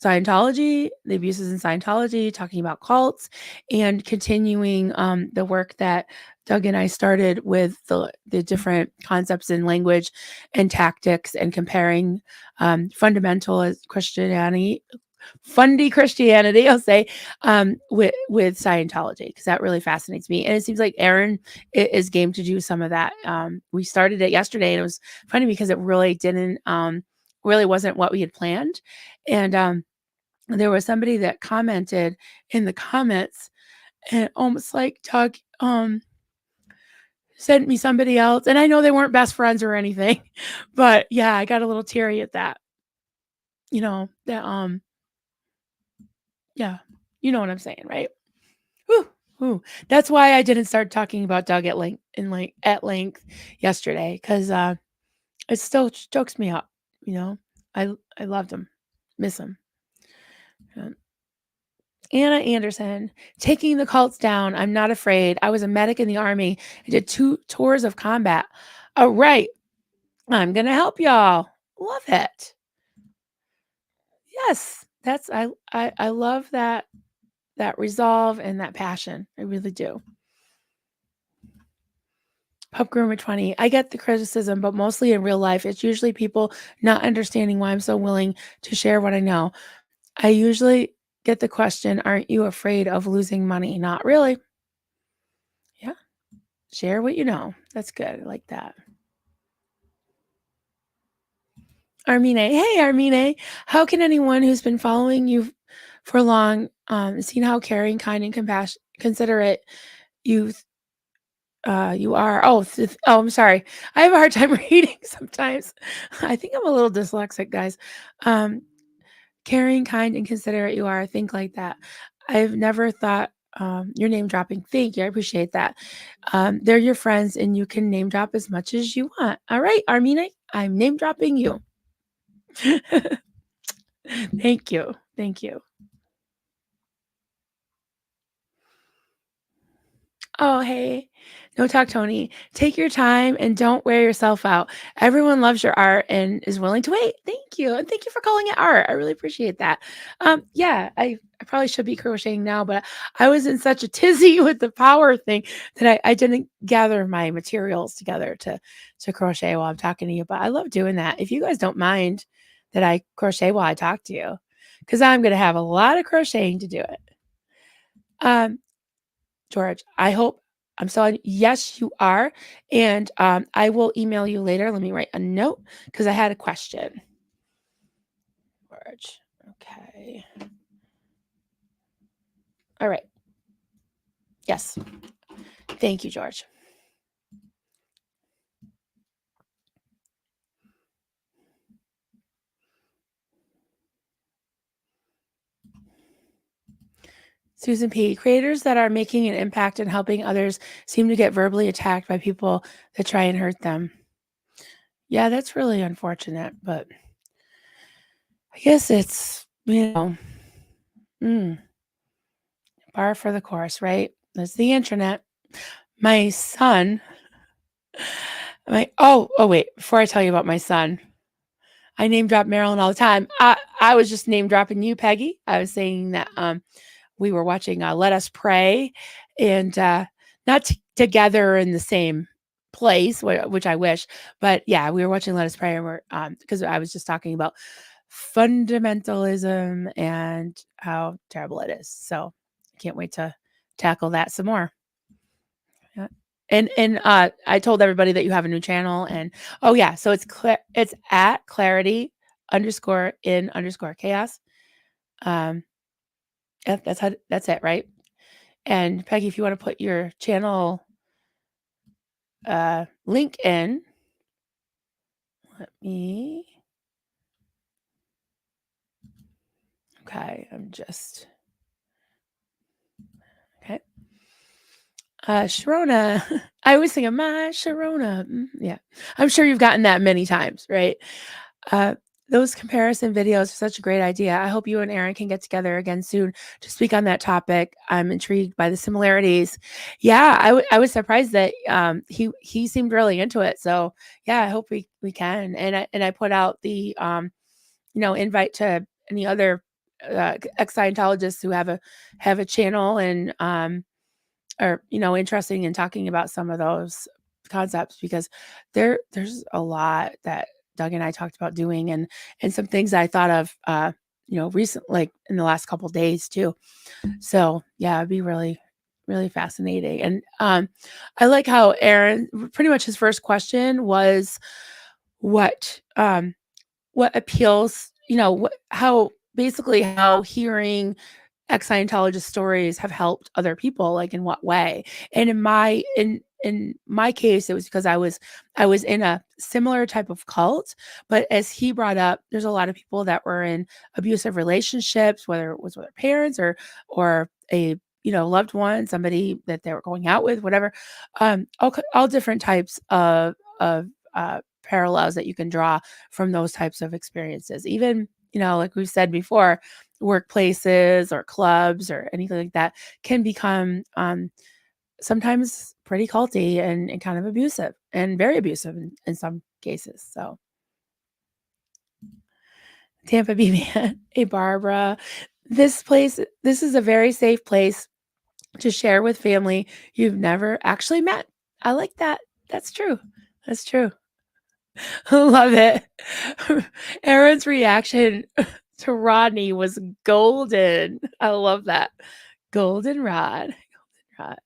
Scientology, the abuses in Scientology, talking about cults, and continuing the work that Doug and I started with the different concepts in language and tactics, and comparing fundamentalist Christianity, fundy Christianity, I'll say, with Scientology, because that really fascinates me. And it seems like Aaron is game to do some of that. We started it yesterday, and it was funny because it really didn't, really wasn't what we had planned. And there was somebody that commented in the comments, and almost like Doug sent me somebody else, and I know they weren't best friends or anything, but yeah, I got a little teary at that. That yeah, you know what I'm saying, right? Whew, whew. That's why I didn't start talking about Doug at length yesterday, because it still chokes me up. You know, I loved him, miss him. Yeah. Anna Anderson, taking the cults down. I'm not afraid. I was a medic in the army. I did 2 tours of combat. Oh, right. I'm gonna help y'all. Love it. Yes, that's I love that resolve and that passion. I really do. Pub Groomer 20. I get the criticism, but mostly in real life, it's usually people not understanding why I'm so willing to share what I know. I usually get the question, aren't you afraid of losing money? Not really. Yeah. Share what you know. That's good. I like that. Armine. Hey, Armine. How can anyone who's been following you for long, seen how caring, kind, and compassion, considerate you you are. Oh, I'm sorry. I have a hard time reading sometimes. I think I'm a little dyslexic, guys. Um, caring, kind, and considerate you are. Think like that. I've never thought your name dropping. Thank you. I appreciate that. They're your friends, and you can name drop as much as you want. All right, Armina, I'm name dropping you. Thank you. Thank you. Oh, hey. No talk, Tony. Take your time and don't wear yourself out. Everyone loves your art and is willing to wait. Thank you. And thank you for calling it art. I really appreciate that. Yeah, I probably should be crocheting now, but I was in such a tizzy with the power thing that I didn't gather my materials together to crochet while I'm talking to you. But I love doing that. If you guys don't mind that I crochet while I talk to you, because I'm gonna have a lot of crocheting to do it. Um, George, I hope I'm so yes, you are. And I will email you later. Let me write a note because I had a question. George. Okay. All right. Yes. Thank you, George. Susan P. Creators that are making an impact and helping others seem to get verbally attacked by people that try and hurt them. Yeah, that's really unfortunate, but I guess it's, mm, par for the course, right? That's the internet. My son, wait, before I tell you about my son, I name drop Marilyn all the time. I was just name dropping you, Peggy. I was saying that we were watching Let Us Pray, and not together in the same place, which I wish, but yeah, we were watching Let Us Pray, and we're because I was just talking about fundamentalism and how terrible it is. So I can't wait to tackle that some more. Yeah. And I told everybody that you have a new channel, and oh yeah, so it's at clarity underscore in underscore chaos. Um, yeah, that's it, right? And Peggy, if you want to put your channel link in, let me. Okay, I'm just okay. Sharona, I always think of my Sharona. Yeah, I'm sure you've gotten that many times, right? Uh, those comparison videos are such a great idea. I hope you and Aaron can get together again soon to speak on that topic. I'm intrigued by the similarities. Yeah, I was surprised that he seemed really into it. So yeah, I hope we can. And I put out the invite to any other ex Scientologists who have a channel and are interesting in talking about some of those concepts because there's a lot that Doug and I talked about doing and some things I thought of recent like in the last couple days too. So yeah, it'd be really really fascinating. And I like how Aaron pretty much his first question was what what appeals, how basically how hearing ex-Scientologist stories have helped other people, like in what way? And in my case, it was because I was in a similar type of cult, but as he brought up, there's a lot of people that were in abusive relationships, whether it was with their parents or a loved one, somebody that they were going out with, whatever. All different types of parallels that you can draw from those types of experiences. Even like we've said before, workplaces or clubs or anything like that can become sometimes pretty culty and kind of abusive and very abusive in some cases. So Tampa Bay man. Hey, Barbara. This is a very safe place to share with family you've never actually met. I like that. That's true. That's true. Love it. Aaron's reaction to Rodney was golden. I love that. Goldenrod. Goldenrod.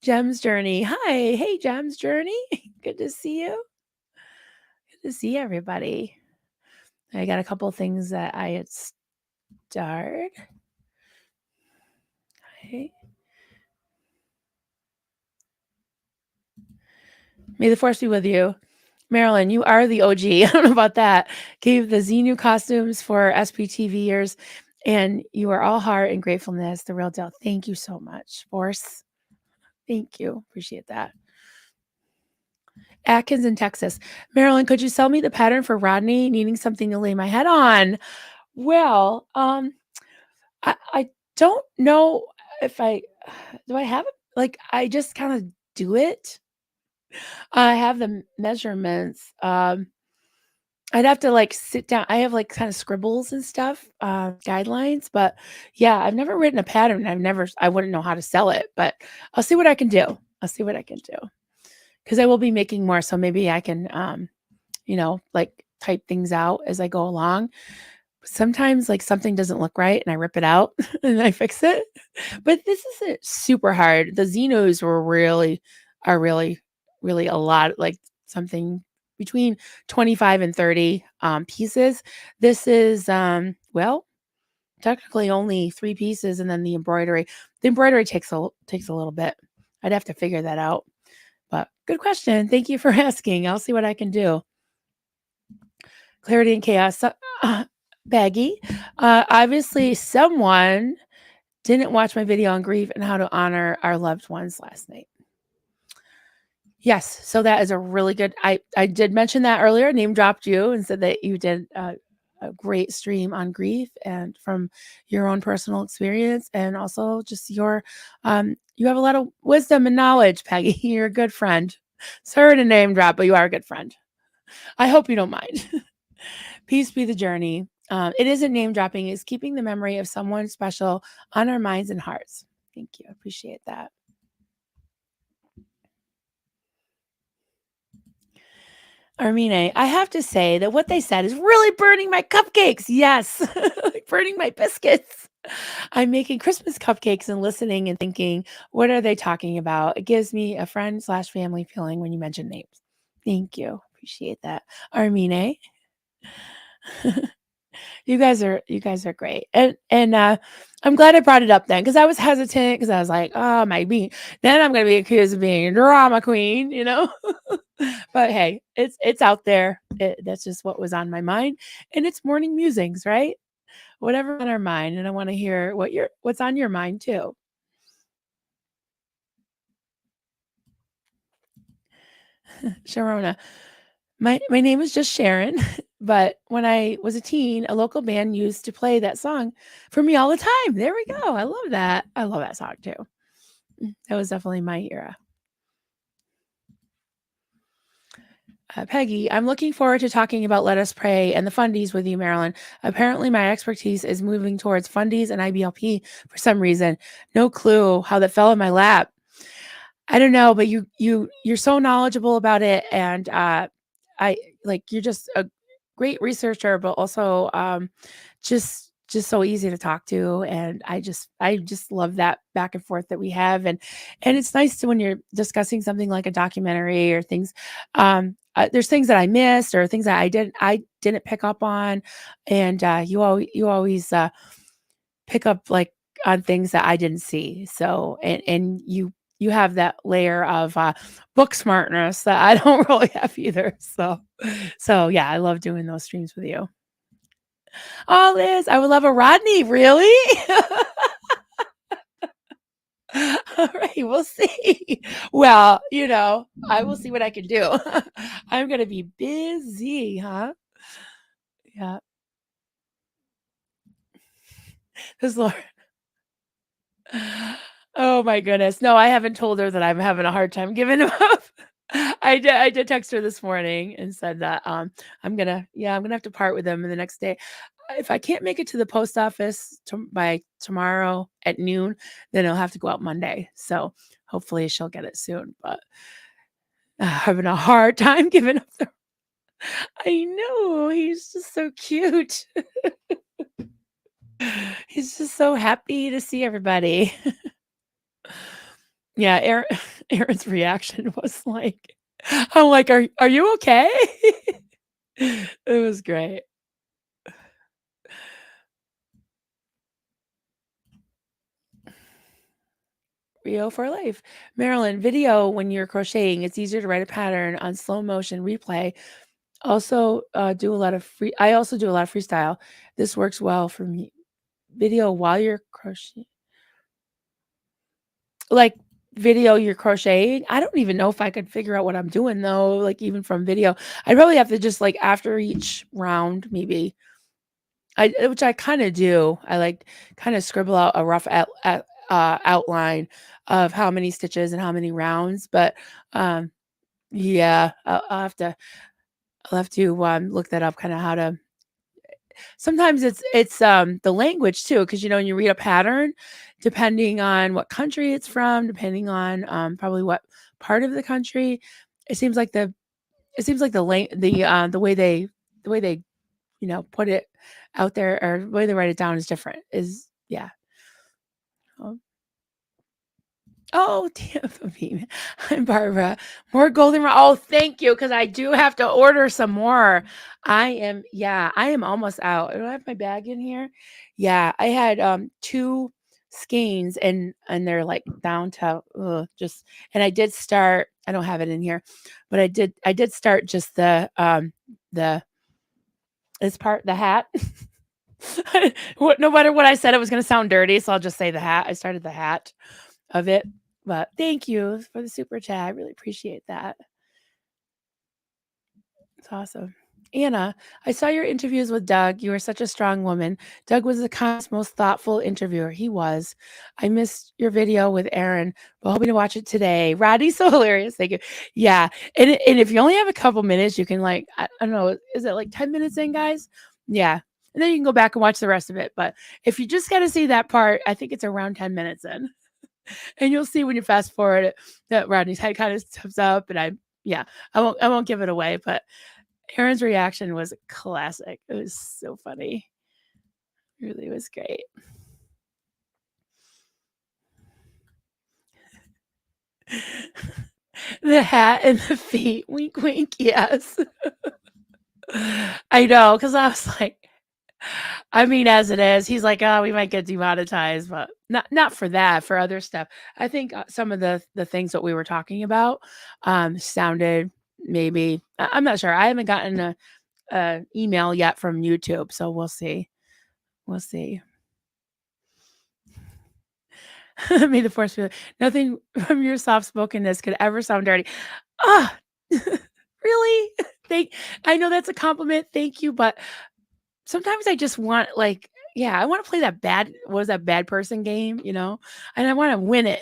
Gem's Journey. Hi. Hey, Gem's Journey. Good to see you. Good to see everybody. I got a couple things that I had starred. Okay. May the force be with you. Marilyn, you are the OG. I don't know about that. Gave the Xenu costumes for SPTV years, and you are all heart and gratefulness. The real deal. Thank you so much, Force. Thank you. Appreciate that. Atkins in Texas. Marilyn, could you sell me the pattern for Rodney needing something to lay my head on? Well, I don't know if do I have it? Like, I just kind of do it. I have the measurements. I'd have to like sit down. I have like kind of scribbles and stuff, guidelines, but yeah, I've never written a pattern. I wouldn't know how to sell it, but I'll see what I can do. I'll see what I can do because I will be making more. So maybe I can, like type things out as I go along. Sometimes like something doesn't look right and I rip it out and I fix it. But this isn't super hard. The Xenos are really, really a lot, like something between 25 and 30 pieces. This is, well, technically only 3 pieces. And then the embroidery takes a little bit. I'd have to figure that out. But good question. Thank you for asking. I'll see what I can do. Clarity and chaos. Baggy. Obviously, someone didn't watch my video on grief and how to honor our loved ones last night. Yes, so that is a really good. I did mention that earlier. Name dropped you and said that you did a great stream on grief and from your own personal experience, and also just your. You have a lot of wisdom and knowledge, Peggy. You're a good friend. Sorry to name drop, but you are a good friend. I hope you don't mind. Peace be the journey. It isn't name dropping, it's keeping the memory of someone special on our minds and hearts. Thank you. I appreciate that. Armine, I have to say that what they said is really burning my cupcakes. Yes, burning my biscuits. I'm making Christmas cupcakes and listening and thinking, what are they talking about? It gives me a friend/family feeling when you mention names. Thank you. Appreciate that. Armine. You guys are great. And I'm glad I brought it up then because I was hesitant because I was like, oh, then I'm gonna be accused of being a drama queen, But hey, it's out there. That's just what was on my mind. And it's morning musings, right? Whatever's on our mind. And I want to hear what's on your mind too. Sharona. My name is just Sharon, but when I was a teen, a local band used to play that song for me all the time. There we go. I love that. I love that song too. That was definitely my era. Peggy, I'm looking forward to talking about Let Us Pray and the fundies with you, Marilyn. Apparently, my expertise is moving towards fundies and IBLP for some reason. No clue how that fell in my lap. I don't know, but you're so knowledgeable about it, and you're just a great researcher, but also just so easy to talk to, and I just love that back and forth that we have, and it's nice to when you're discussing something like a documentary or things. There's things that I missed or things that I didn't pick up on, and you always pick up like on things that I didn't see. So and you have that layer of book smartness that I don't really have either. So yeah, I love doing those streams with you. Oh, Liz, I would love a Rodney. Really? All right, we'll see. Well, I will see what I can do. I'm gonna be busy, huh? Yeah. Because Lord. Oh my goodness. No, I haven't told her that I'm having a hard time giving him up. I did text her this morning and said that, I'm gonna have to part with them in the next day. If I can't make it to the post office by tomorrow at noon, then I'll have to go out Monday. So hopefully she'll get it soon. But having a hard time giving up the. I know he's just so cute. He's just so happy to see everybody. Yeah, Aaron's reaction was like, I'm like, are you okay? It was great. Rio for life. Marilyn, video when you're crocheting, it's easier to write a pattern on slow motion replay. Also, I also do a lot of freestyle. This works well for me. Video while you're crocheting. Like video you're crocheting. I don't even know if I could figure out what I'm doing though, like even from video. I'd probably have to just like after each round, maybe. Which I kind of do. I like kind of scribble out a rough outline of how many stitches and how many rounds. But yeah, I'll have to look that up. Kind of how to. Sometimes it's the language too, because you know when you read a pattern, depending on what country it's from, depending on probably what part of the country, it seems like the way they put it out there or the way they write it down is different. Is yeah. Oh, oh, damn. I'm Barbara. More goldenrod. Oh, thank you, because I do have to order some more. I am almost out. Do I have my bag in here? Yeah, I had two skeins and they're like down to just and I did start. I don't have it in here, but I did start just the this part, the hat. No matter what I said, it was going to sound dirty, so I'll just say the hat. I started the hat of it, but thank you for the super chat. I really appreciate that. It's awesome. Anna, I saw your interviews with Doug. You are such a strong woman. Doug was the kindest, most thoughtful interviewer. He was. I missed your video with Aaron, but hoping to watch it today. Roddy's so hilarious. Thank you. Yeah. And if you only have a couple minutes, you can I don't know, is it like 10 minutes in, guys? Yeah. And then you can go back and watch the rest of it. But if you just got to see that part, I think it's around 10 minutes in. And you'll see when you fast forward it that Rodney's head kind of steps up and I won't give it away, but Aaron's reaction was classic. It was so funny. It really was great. The hat and the feet. Wink, wink. Yes. I know. Cause I was like, I mean, as it is, he's like, oh, we might get demonetized, but not for that, for other stuff. I think some of the things that we were talking about sounded maybe, I'm not sure. I haven't gotten a email yet from YouTube, so we'll see. We'll see. May the force be nothing from your soft spokenness could ever sound dirty. Ah, really? Thank. I know that's a compliment. Thank you, but sometimes I just want yeah, I want to play that what was that bad person game, and I want to win it.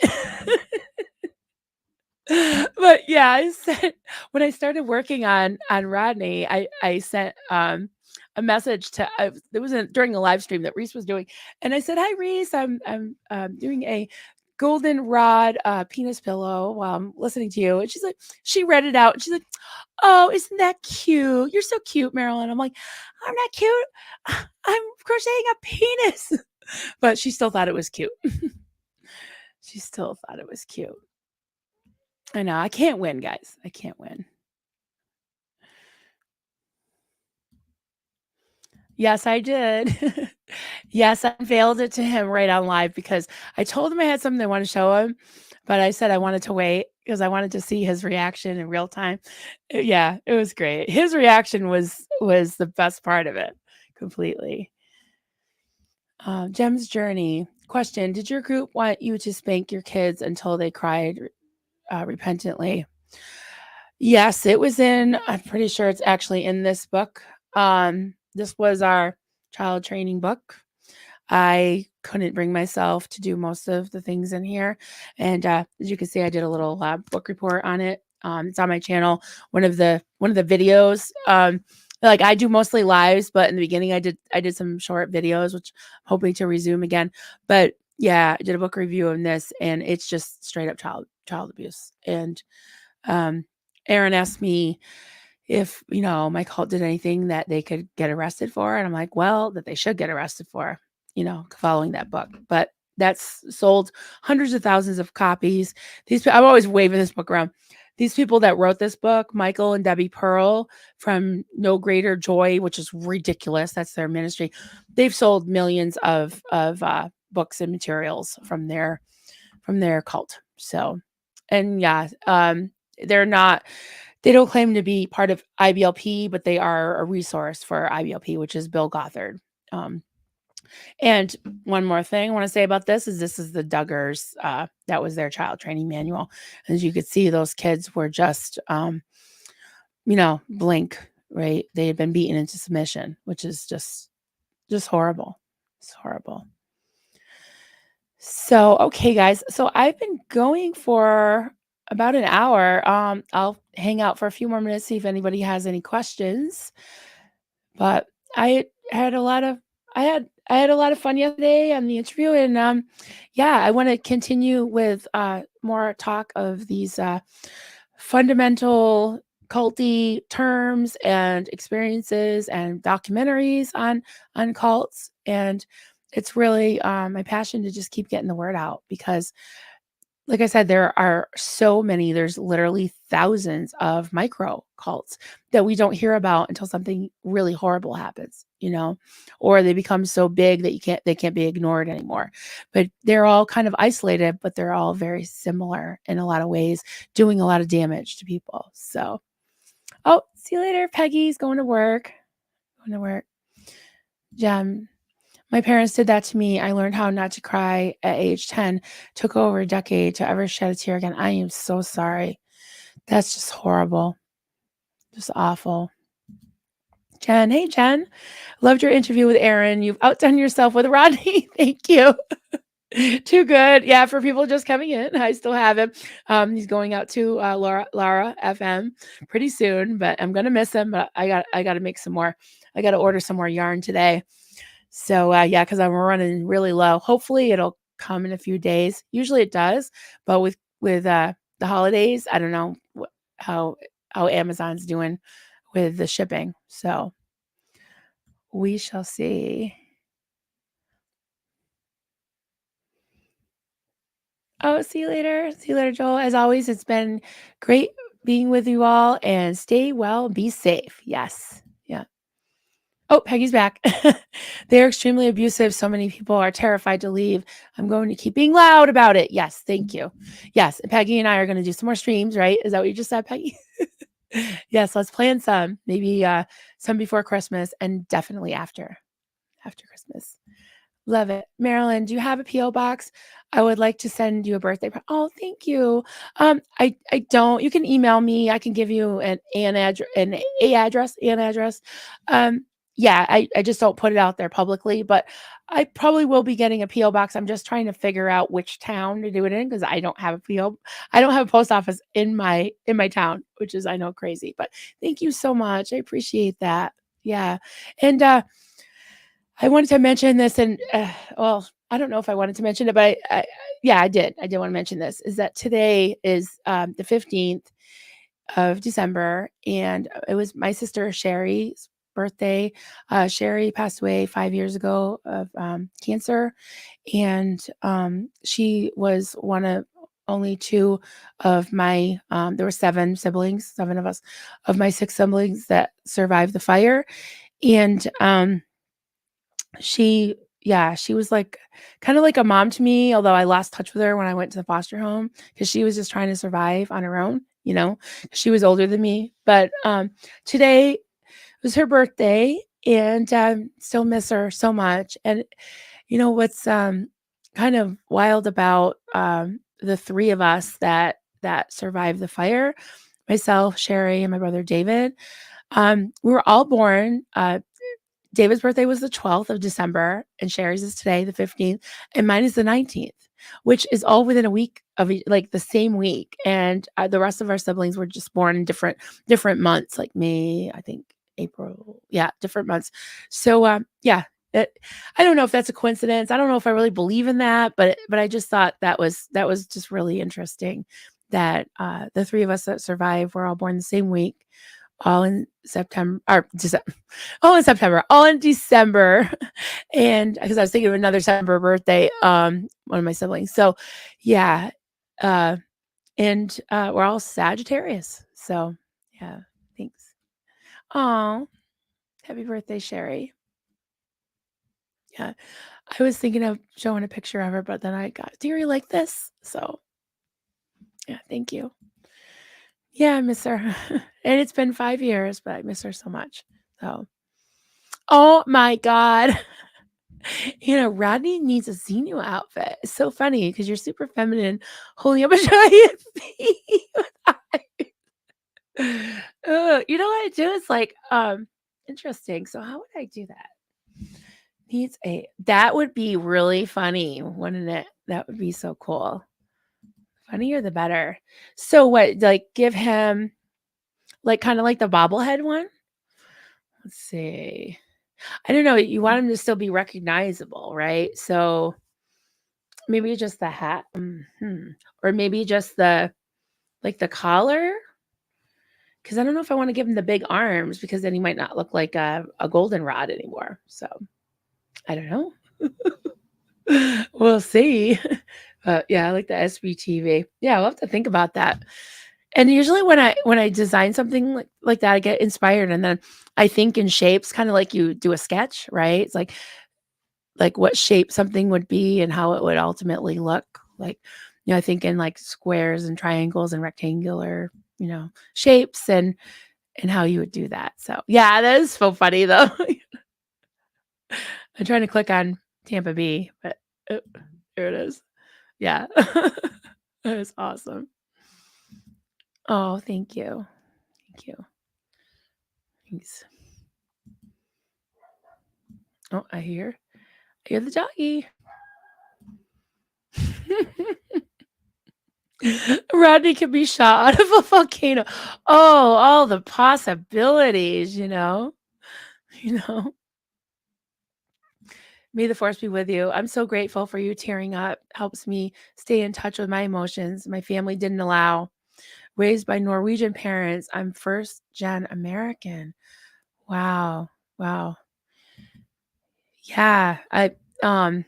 But yeah, I said when I started working on Rodney, I sent a message to it was during a live stream that Reese was doing, and I said, "Hi Reese, I'm doing a golden rod penis pillow while I'm listening to you." And she read it out, and she's like, "Oh, isn't that cute? You're so cute, Marilyn." I'm like, "I'm not cute. I'm crocheting a penis," but she still thought it was cute. She still thought it was cute. I know. I can't win, guys. I can't win. Yes, I did. Yes, I unveiled it to him right on live because I told him I had something I wanted to show him, but I said I wanted to wait because I wanted to see his reaction in real time. Yeah, it was great. His reaction was the best part of it completely. Jem's journey. Question: did your group want you to spank your kids until they cried repentantly? Yes, it was I'm pretty sure it's actually in this book. This was our child training book. I couldn't bring myself to do most of the things in here. And as you can see, I did a little book report on it It's on my channel. One of the videos. Like I do mostly lives, but in the beginning I did some short videos, which I'm hoping to resume again. But yeah, I did a book review on this, and it's just straight up child abuse. And um, Aaron asked me if my cult did anything that they could get arrested for, and I'm like, well, that they should get arrested for, following that book. But that's sold hundreds of thousands of copies. I'm always waving this book around. These people that wrote this book, Michael and Debbie Pearl from No Greater Joy, which is ridiculous. That's their ministry. They've sold millions of books and materials from their cult. So, and yeah, they're not. They don't claim to be part of IBLP, but they are a resource for IBLP, which is Bill Gothard. And one more thing I want to say about this is the Duggars. That was their child training manual. As you could see, those kids were just, blink, right? They had been beaten into submission, which is just horrible. It's horrible. So, okay, guys. So I've been going for about an hour. I'll hang out for a few more minutes, see if anybody has any questions. But I had a lot of I had a lot of fun yesterday on the interview, and yeah, I want to continue with more talk of these fundamental culty terms and experiences and documentaries on cults. And it's really my passion to just keep getting the word out, because like I said, there are so many. There's literally thousands of micro cults that we don't hear about until something really horrible happens, or they become so big that they can't be ignored anymore. But they're all kind of isolated, but they're all very similar in a lot of ways, doing a lot of damage to people. So, oh, see you later. Peggy's going to work. Going to work. Jem. My parents did that to me. I learned how not to cry at age 10. Took over a decade to ever shed a tear again. I am so sorry. That's just horrible. Just awful. Jen, hey Jen. Loved your interview with Aaron. You've outdone yourself with Rodney. Thank you. Too good. Yeah, for people just coming in, I still have him. He's going out to Lara FM pretty soon, but I'm gonna miss him. But I got to make some more. I got to order some more yarn today. So yeah, because I'm running really low. Hopefully it'll come in a few days. Usually it does, but with the holidays, I don't know how Amazon's doing with the shipping. So we shall see. Oh, see you later. See you later, Joel. As always, it's been great being with you all, and stay well, be safe. Yes. Yeah. Oh, Peggy's back. They're extremely abusive. So many people are terrified to leave. I'm going to keep being loud about it. Yes, thank you. Yes, Peggy and I are going to do some more streams, right? Is that what you just said, Peggy? Yes, let's plan some. Maybe some before Christmas, and definitely after Christmas. Love it. Marilyn, do you have a P.O. box? I would like to send you a birthday. Oh, thank you. I don't. You can email me. I can give you an address. Yeah, I just don't put it out there publicly, but I probably will be getting a P.O. box. I'm just trying to figure out which town to do it in, because I don't have a post office in my town, which is, I know, crazy. But thank you so much. I appreciate that. Yeah. And I wanted to mention this, and well, I don't know if I wanted to mention it, but yeah, I did. I did want to mention this, is that today is the 15th of December, and it was my sister Sherry's birthday. Sherry passed away 5 years ago of cancer, and she was one of only two of my there were seven of us, of my six siblings that survived the fire. And she was like kind of like a mom to me, although I lost touch with her when I went to the foster home, because she was just trying to survive on her own. She was older than me. But today was her birthday, and still miss her so much. And what's kind of wild about the three of us that survived the fire, myself, Sherry, and my brother David, we were all born David's birthday was the 12th of December, and Sherry's is today, the 15th, and mine is the 19th, which is all within a week of like the same week. And the rest of our siblings were just born in different months, like May, I think April, yeah, different months. So yeah, it, I don't know if that's a coincidence. I don't know if I really believe in that, but I just thought that was just really interesting that the three of us that survived were all born the same week, all in September or December, all in September, all in December. And because I was thinking of another September birthday, one of my siblings. So yeah. Uh and we're all Sagittarius. So yeah, thanks. Oh, happy birthday, Sherry. Yeah. I was thinking of showing a picture of her, but then I got Deary like this. So yeah, thank you. Yeah, I miss her. And it's been 5 years, but I miss her so much. So oh my God. Rodney needs a Xenu outfit. It's so funny because you're super feminine holding up a giant bee with eyes. You know what I do? It's like, interesting. So how would I do that? That would be really funny, wouldn't it? That would be so cool. Funnier the better. So what, like give him like kind of like the bobblehead one? Let's see. I don't know. You want him to still be recognizable, right? So maybe just the hat. Or maybe just the collar. Because I don't know if I want to give him the big arms because then he might not look like a goldenrod anymore. So I don't know. We'll see. But yeah, I like the SBTV. Yeah, I'll have to think about that. And usually when I design something like that, I get inspired and then I think in shapes, kind of like you do a sketch, right? It's like what shape something would be and how it would ultimately look. Like, I think in like squares and triangles and rectangular, shapes and how you would do that. So yeah, that is so funny though. I'm trying to click on Tampa Bay, but there it is. Yeah. That is awesome. Oh, thank you. Thank you. Thanks. Oh, I hear the doggy. Rodney could be shot out of a volcano. Oh, all the possibilities, you know. May the force be with you. I'm so grateful for you tearing up. Helps me stay in touch with my emotions. My family didn't allow. Raised by Norwegian parents. I'm first gen American. Wow. Wow. Yeah. Um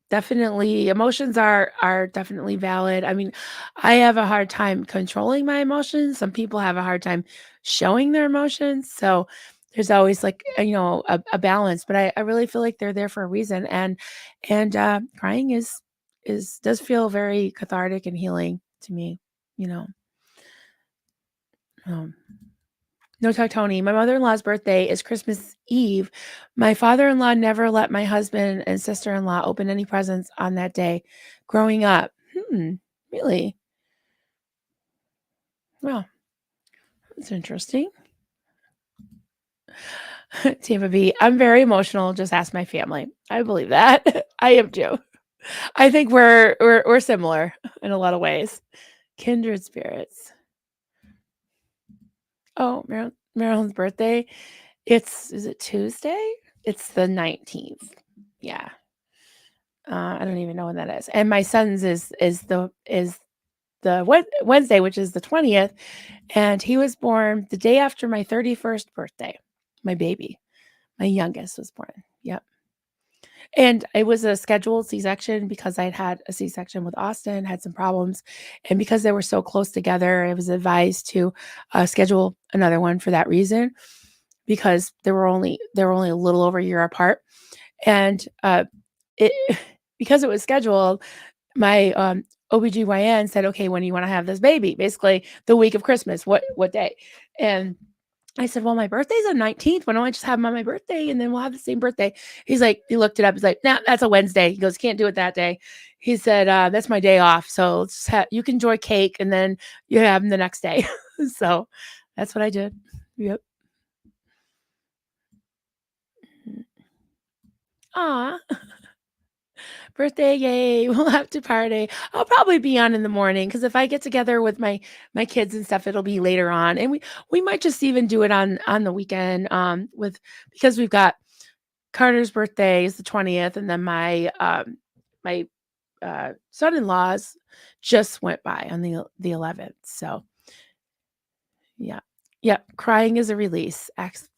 definitely emotions are definitely valid. I mean, I have a hard time controlling my emotions. Some people have a hard time showing their emotions. So there's always like a balance, but I really feel like they're there for a reason. And crying is does feel very cathartic and healing to me, you know. Um, no, Tony. My mother-in-law's birthday is Christmas Eve. My father-in-law never let my husband and sister-in-law open any presents on that day growing up. Really? Well, that's interesting. Tampa B. I'm very emotional. Just ask my family. I believe that. I am too. I think we're similar in a lot of ways. Kindred spirits. Oh, Marilyn's birthday. Is it Tuesday? It's the 19th. Yeah. I don't even know when that is. And my son's is the Wednesday, which is the 20th, and he was born the day after my 31st birthday. My baby, my youngest was born. Yep. And it was a scheduled C-section because I'd had a C-section with Austin, had some problems, and because they were so close together, I was advised to schedule another one for that reason because they were only a little over a year apart, and it because it was scheduled, my OBGYN said, okay, when do you want to have this baby? Basically the week of Christmas. What day? And I said, well, my birthday's on 19th. Why don't I just have him on my birthday and then we'll have the same birthday? He's like, he looked it up. He's like, nah, that's a Wednesday. He goes, can't do it that day. He said, that's my day off. So you can enjoy cake and then you have him the next day. So that's what I did. Yep. Aw, birthday, yay, we'll have to party. I'll probably be on in the morning because if I get together with my kids and stuff, it'll be later on, and we might just even do it on the weekend, with because we've got Carter's birthday is the 20th, and then my son-in-law's just went by on the 11th. So yeah, yeah, crying is a release.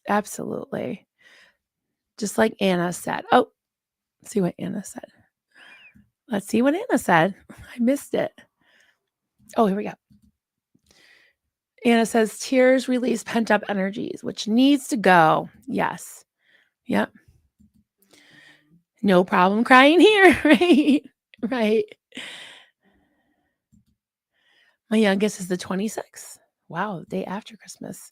Absolutely, just like Anna said. Oh, let's see what Anna said. Let's see what Anna said. I missed it. Oh, here we go. Anna says tears release pent up energies, which needs to go. Yes. Yep. No problem crying here. Right. Right. My youngest is the 26th. Wow, the day after Christmas.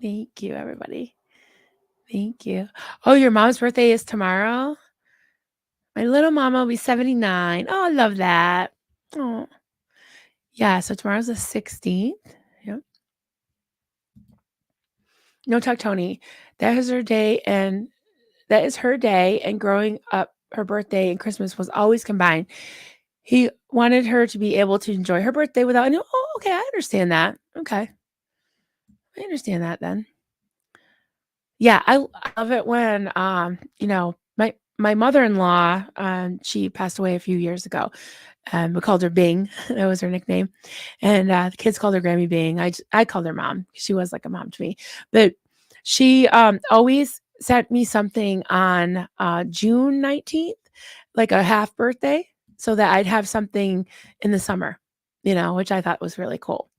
Thank you, everybody. Thank you. Oh, your mom's birthday is tomorrow? My little mama will be 79. Oh, I love that. Oh, yeah. So tomorrow's the 16th. Yep. No talk, Tony. That is her day, and that is her day. And growing up, her birthday and Christmas was always combined. He wanted her to be able to enjoy her birthday without any. Oh, okay. I understand that. Okay. I understand that then. Yeah, I love it when, my mother-in-law, she passed away a few years ago. We called her Bing. That was her nickname, and, the kids called her Grammy Bing. I called her mom. She was like a mom to me, but she, always sent me something on, June 19th, like a half birthday, so that I'd have something in the summer, which I thought was really cool,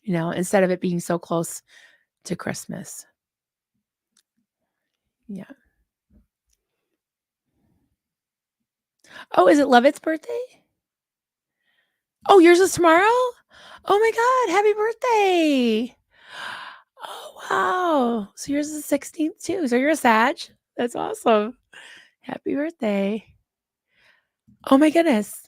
instead of it being so close to Christmas. Yeah. Oh, is it Lovett's birthday? Oh, yours is tomorrow? Oh my god, happy birthday. Oh, wow. So yours is the 16th too. So you're a Sag. That's awesome. Happy birthday. Oh my goodness.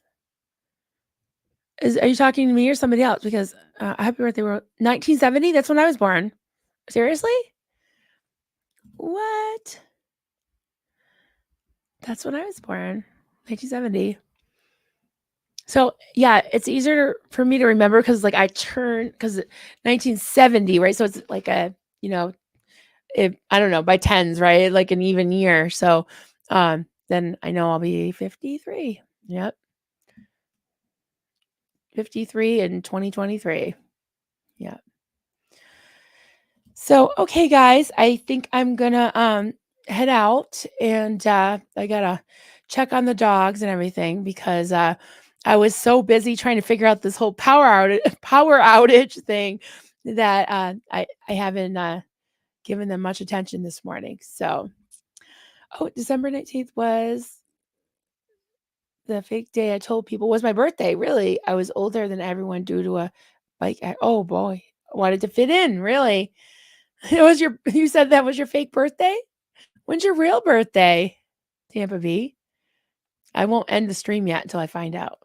Are you talking to me or somebody else? Because happy birthday, 1970? That's when I was born. Seriously? What? That's when I was born. 1970. So yeah, it's easier for me to remember because like I turned because 1970, right? So it's like you know, I don't know, by tens, right? Like an even year. So then I know I'll be 53. Yep. 53 in 2023. Yeah. So okay guys, I think I'm gonna head out and I gotta check on the dogs and everything because I was so busy trying to figure out this whole power outage thing that I haven't given them much attention this morning. So oh, December 19th was the fake day I told people was my birthday. Really, I was older than everyone due to a oh boy, I wanted to fit in. Really, it was your. You said that was your fake birthday. When's your real birthday, Tampa B? I won't end the stream yet until I find out.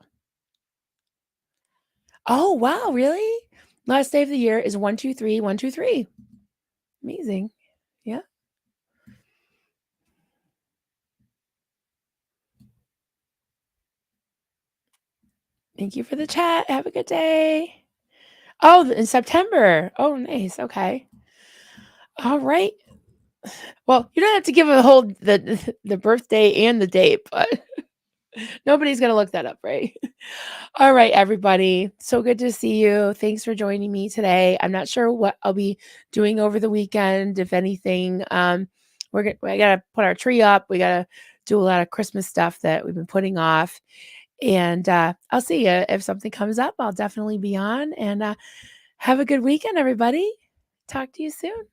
Oh wow, really? Last day of the year is 123 123. Amazing. Yeah. Thank you for the chat. Have a good day. Oh, in September. Oh, nice. Okay. All right. Well, you don't have to give a whole the birthday and the date, but nobody's gonna look that up, right? All right, everybody. So good to see you. Thanks for joining me today. I'm not sure what I'll be doing over the weekend, if anything. We gotta put our tree up. We gotta do a lot of Christmas stuff that we've been putting off. And I'll see you if something comes up. I'll definitely be on. And have a good weekend, everybody. Talk to you soon.